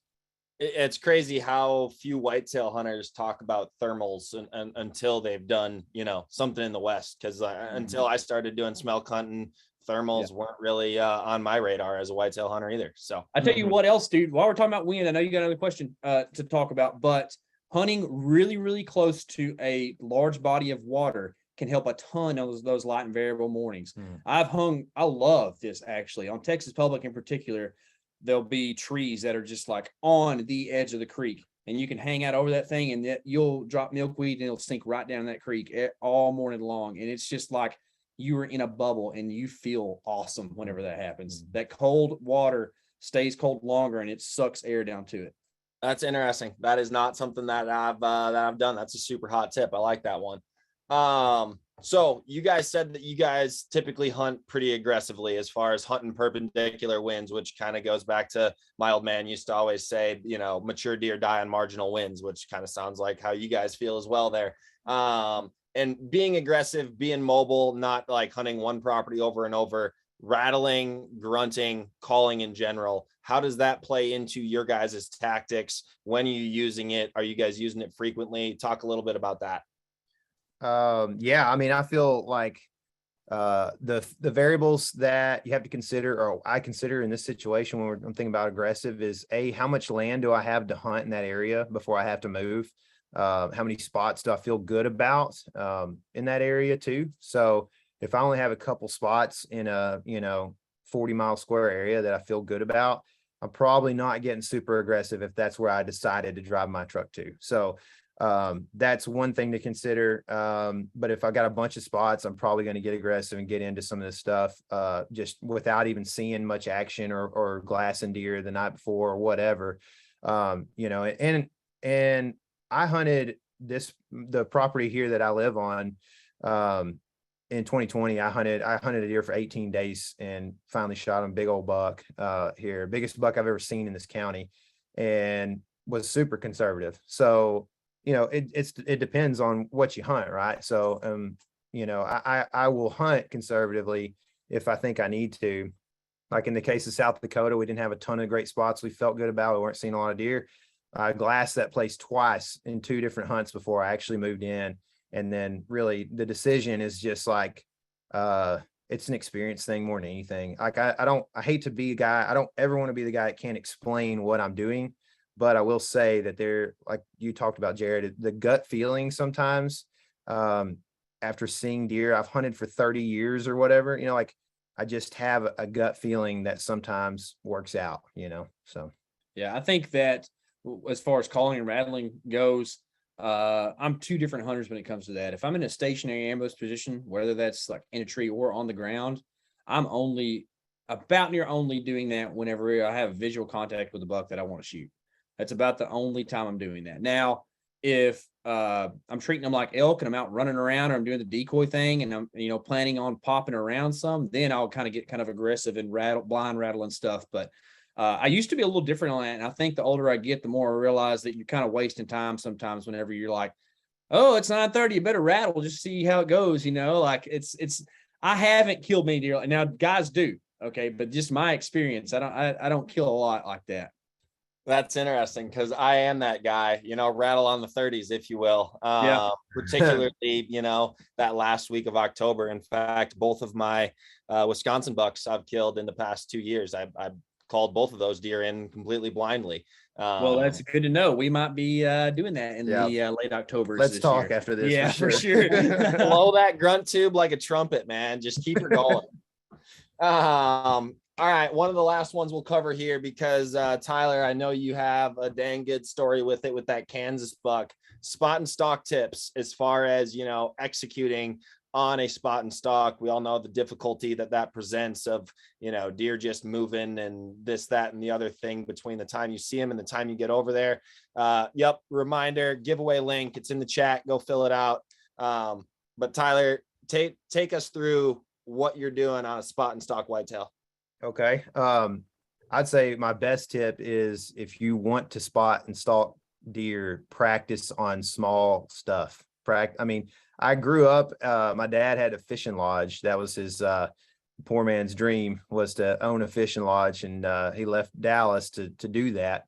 It's crazy how few whitetail hunters talk about thermals and until they've done, something in the West. Because until I started doing smell hunting, thermals weren't really on my radar as a whitetail hunter either. So I tell you what else, dude, while we're talking about wind, I know you got another question to talk about, but hunting really, really close to a large body of water can help a ton of those light and variable mornings. I love this actually on Texas Public in particular. There'll be trees that are just like on the edge of the creek, and you can hang out over that thing and you'll drop milkweed and it'll sink right down that creek all morning long. And it's just like you were in a bubble and you feel awesome whenever that happens. That cold water stays cold longer and it sucks air down to it. That's interesting. That is not something that I've done. That's a super hot tip. I like that one. So you guys said that you guys typically hunt pretty aggressively as far as hunting perpendicular winds, which kind of goes back to my old man used to always say, mature deer die on marginal winds, which kind of sounds like how you guys feel as well there. And being aggressive, being mobile, not like hunting one property over and over, rattling, grunting, calling in general. How does that play into your guys' tactics? When are you using it? Are you guys using it frequently? Talk a little bit about that. Yeah, I mean, I feel like the variables that you have to consider, or I consider in this situation when I'm thinking about aggressive, is how much land do I have to hunt in that area before I have to move? How many spots do I feel good about in that area too? So if I only have a couple spots in a 40-mile square area that I feel good about, I'm probably not getting super aggressive if that's where I decided to drive my truck to. So that's one thing to consider. But if I got a bunch of spots, I'm probably going to get aggressive and get into some of this stuff just without even seeing much action or glassing deer the night before or whatever. And I hunted the property here that I live on in 2020. I hunted a deer for 18 days and finally shot him, big old buck here, biggest buck I've ever seen in this county, and was super conservative. So it depends on what you hunt, right? So, I will hunt conservatively if I think I need to. Like in the case of South Dakota, we didn't have a ton of great spots we felt good about. We weren't seeing a lot of deer. I glassed that place twice in 2 different hunts before I actually moved in. And then really the decision is just like, it's an experience thing more than anything. Like I hate to be a guy. I don't ever want to be the guy that can't explain what I'm doing. But I will say that they're, like you talked about, Jared, the gut feeling sometimes after seeing deer. I've hunted for 30 years or whatever, like I just have a gut feeling that sometimes works out, so. Yeah, I think that as far as calling and rattling goes, I'm 2 different hunters when it comes to that. If I'm in a stationary ambush position, whether that's like in a tree or on the ground, I'm about near only doing that whenever I have visual contact with the buck that I want to shoot. That's about the only time I'm doing that. Now, if I'm treating them like elk and I'm out running around or I'm doing the decoy thing and I'm, planning on popping around some, then I'll kind of get kind of aggressive and blind rattle and stuff. But I used to be a little different on that. And I think the older I get, the more I realize that you're kind of wasting time sometimes whenever you're like, oh, it's 9:30, you better rattle, just see how it goes. Like I haven't killed many deer. Now guys do. Okay. But just my experience, I don't kill a lot like that. That's interesting because I am that guy, rattle on the 30s, if you will. Yeah. Particularly, that last week of October. In fact, both of my Wisconsin bucks I've killed in the past 2 years. I called both of those deer in completely blindly. Well, that's good to know. We might be doing that in the late October. Let's talk after this. Yeah, for sure. Blow that grunt tube like a trumpet, man. Just keep her going. All right, one of the last ones we'll cover here because Tyler, I know you have a dang good story with that Kansas buck. Spot and stalk tips as far as executing on a spot and stalk. We all know the difficulty that presents of deer just moving and this, that, and the other thing between the time you see them and the time you get over there. Yep, reminder, giveaway link. It's in the chat. Go fill it out. But Tyler, take us through what you're doing on a spot and stalk whitetail. Okay. I'd say my best tip is if you want to spot and stalk deer, practice on small stuff. I grew up, my dad had a fishing lodge. That was his poor man's dream, was to own a fishing lodge. And he left Dallas to do that.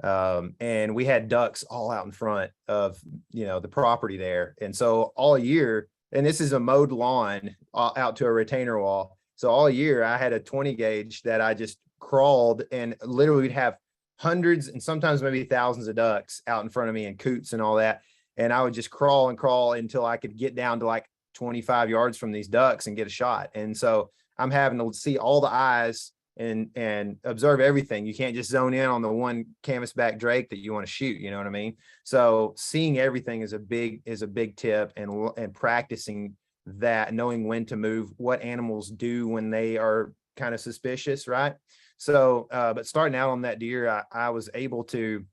And we had ducks all out in front of, the property there. And so all year, and this is a mowed lawn out to a retainer wall. So all year I had a 20 gauge that I just crawled, and literally we'd have hundreds and sometimes maybe thousands of ducks out in front of me and coots and all that. And I would just crawl and crawl until I could get down to like 25 yards from these ducks and get a shot. And so I'm having to see all the eyes and observe everything. You can't just zone in on the one canvasback drake that you want to shoot. You know what I mean? So seeing everything is a big tip, and practicing that, knowing when to move, what animals do when they are kind of suspicious, right? So, but starting out on that deer, I was able to,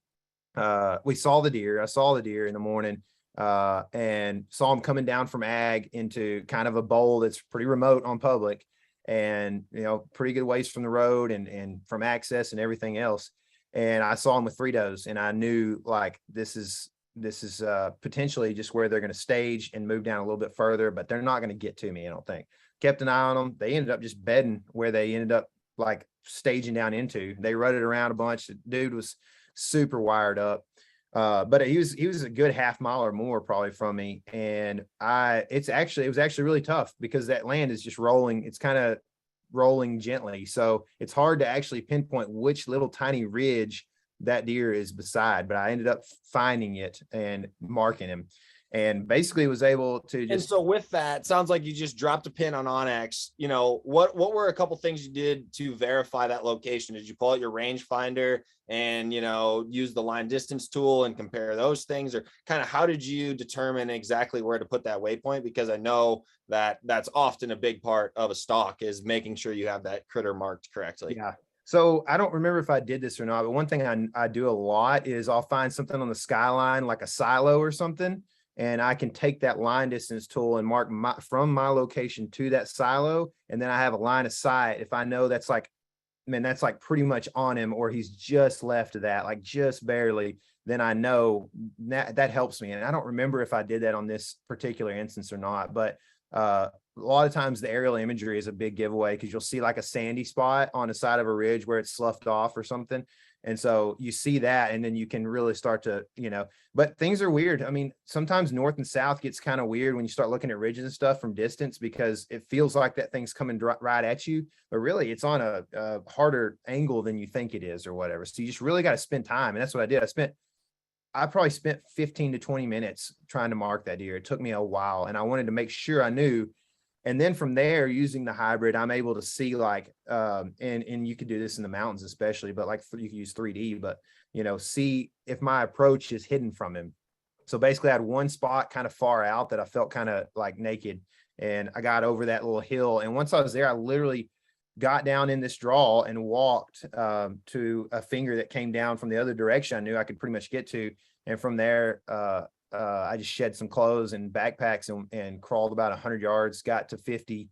I saw the deer in the morning, and saw him coming down from ag into kind of a bowl that's pretty remote on public, and, pretty good ways from the road and from access and everything else. And I saw him with 3 does, and I knew like, this is potentially just where they're going to stage and move down a little bit further, but they're not going to get to me, I don't think. Kept an eye on them. They ended up just bedding where they ended up like staging down into. They rutted around a bunch. The dude was super wired up. But he was a good half mile or more probably from me. And it was actually really tough because that land is just rolling. It's kind of rolling gently. So it's hard to actually pinpoint which little tiny ridge that deer is beside, but I ended up finding it and marking him, and basically was able to just. And so with that, sounds like you just dropped a pin on onX. What were a couple things you did to verify that location? Did you pull out your rangefinder and use the line distance tool and compare those things, or kind of how did you determine exactly where to put that waypoint? Because I know that that's often a big part of a stalk, is making sure you have that critter marked correctly. Yeah. So I don't remember if I did this or not, but one thing I do a lot is I'll find something on the skyline, like a silo or something, and I can take that line distance tool and mark from my location to that silo. And then I have a line of sight. If I know that's like pretty much on him, or he's just left of that, like just barely, then I know that helps me. And I don't remember if I did that on this particular instance or not, but a lot of times the aerial imagery is a big giveaway, because you'll see like a sandy spot on the side of a ridge where it's sloughed off or something. And so you see that, and then you can really start to, but things are weird. I mean, sometimes north and south gets kind of weird when you start looking at ridges and stuff from distance, because it feels like that thing's coming right at you, but really it's on a harder angle than you think it is or whatever. So you just really got to spend time. And that's what I did. I probably spent 15 to 20 minutes trying to mark that deer. It took me a while, and I wanted to make sure I knew. And then from there, using the hybrid, I'm able to see like, and you could do this in the mountains especially, but like you can use 3D, but see if my approach is hidden from him. So basically I had one spot kind of far out that I felt kind of like naked, and I got over that little hill. And once I was there, I literally got down in this draw and walked to a finger that came down from the other direction I knew I could pretty much get to. And from there, I just shed some clothes and backpacks and crawled about 100 yards, got to 50,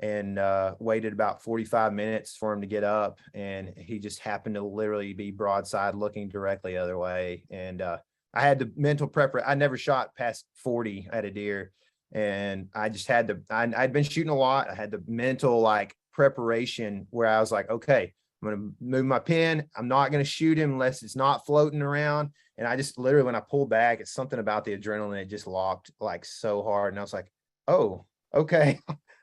and waited about 45 minutes for him to get up, and he just happened to literally be broadside looking directly the other way. And I had the mental prep. I never shot past 40 at a deer, and I just had to, I'd been shooting a lot. I had the mental like preparation where I was like, okay, I'm going to move my pin. I'm not going to shoot him unless it's not floating around. And I just literally, when I pulled back, it's something about the adrenaline. It just locked like so hard. And I was like, oh, okay,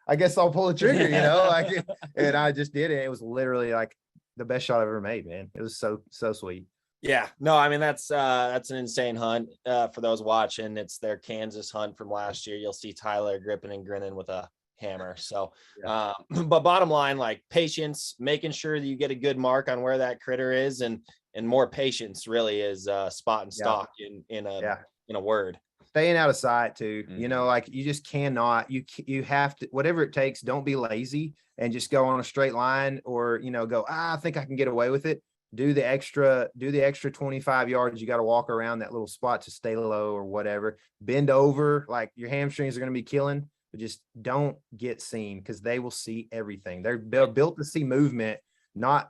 I guess I'll pull the trigger, like, and I just did it. It was literally like the best shot I've ever made, man. It was so sweet. Yeah, no, I mean, that's an insane hunt for those watching. It's their Kansas hunt from last year. You'll see Tyler gripping and grinning with a hammer. So, but bottom line, like patience, making sure that you get a good mark on where that critter is, and more patience really is spot and stock in a word. Staying out of sight too, like you just cannot, you have to, whatever it takes, don't be lazy and just go on a straight line, or, go, I think I can get away with it. Do the extra 25 yards. You got to walk around that little spot to stay low or whatever. Bend over, like your hamstrings are going to be killing, but just don't get seen, because they will see everything. They're built to see movement, not,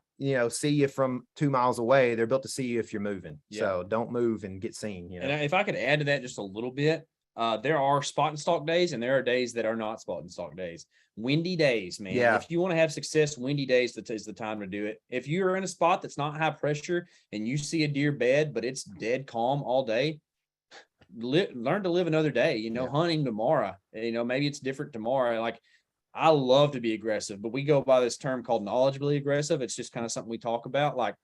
see you from 2 miles away. They're built to see you if you're moving. Yeah. So don't move and get seen. And if I could add to that just a little bit, there are spot and stalk days, and there are days that are not spot and stalk days. Windy days, man. Yeah. If you want to have success, windy days is the time to do it. If you're in a spot that's not high pressure and you see a deer bed, but it's dead calm all day, learn to live another day, hunting tomorrow. Maybe it's different tomorrow. Like, I love to be aggressive, but we go by this term called knowledgeably aggressive. It's just kind of something we talk about, like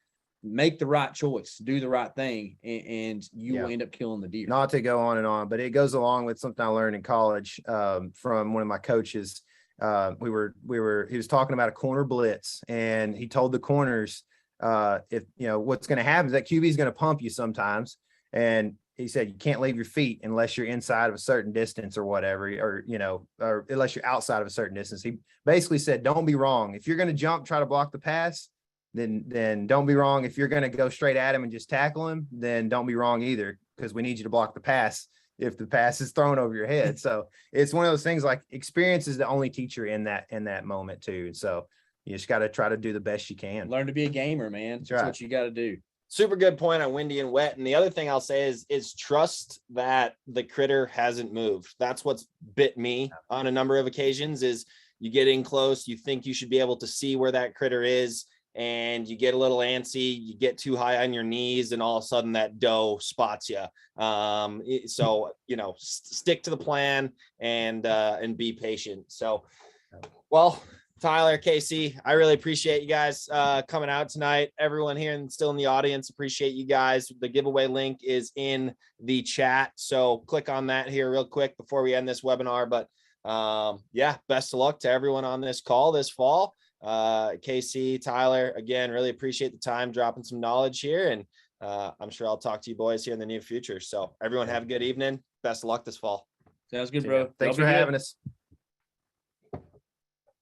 make the right choice, do the right thing, and you will end up killing the deer. Not to go on and on, but it goes along with something I learned in college from one of my coaches. He was talking about a corner blitz, and he told the corners, if what's going to happen is that QB is going to pump you sometimes. And he said, you can't leave your feet unless you're inside of a certain distance or whatever, or unless you're outside of a certain distance. He basically said, don't be wrong. If you're going to jump, try to block the pass, then don't be wrong. If you're going to go straight at him and just tackle him, then don't be wrong either, because we need you to block the pass if the pass is thrown over your head. So it's one of those things, like experience is the only teacher in that moment too. So you just got to try to do the best you can. Learn to be a gamer, man. That's what you got to do. Super good point on windy and wet. And the other thing I'll say is trust that the critter hasn't moved. That's what's bit me on a number of occasions. Is you get in close, you think you should be able to see where that critter is, and you get a little antsy, you get too high on your knees, and all of a sudden that doe spots you. So, stick to the plan and be patient. So, well, Tyler, Casey, I really appreciate you guys coming out tonight. Everyone here and still in the audience, appreciate you guys. The giveaway link is in the chat, so click on that here real quick before we end this webinar. But best of luck to everyone on this call this fall. Casey, Tyler, again, really appreciate the time dropping some knowledge here, and I'm sure I'll talk to you boys here in the near future. So everyone have a good evening. Best of luck this fall. Sounds good, bro. Thanks for having us.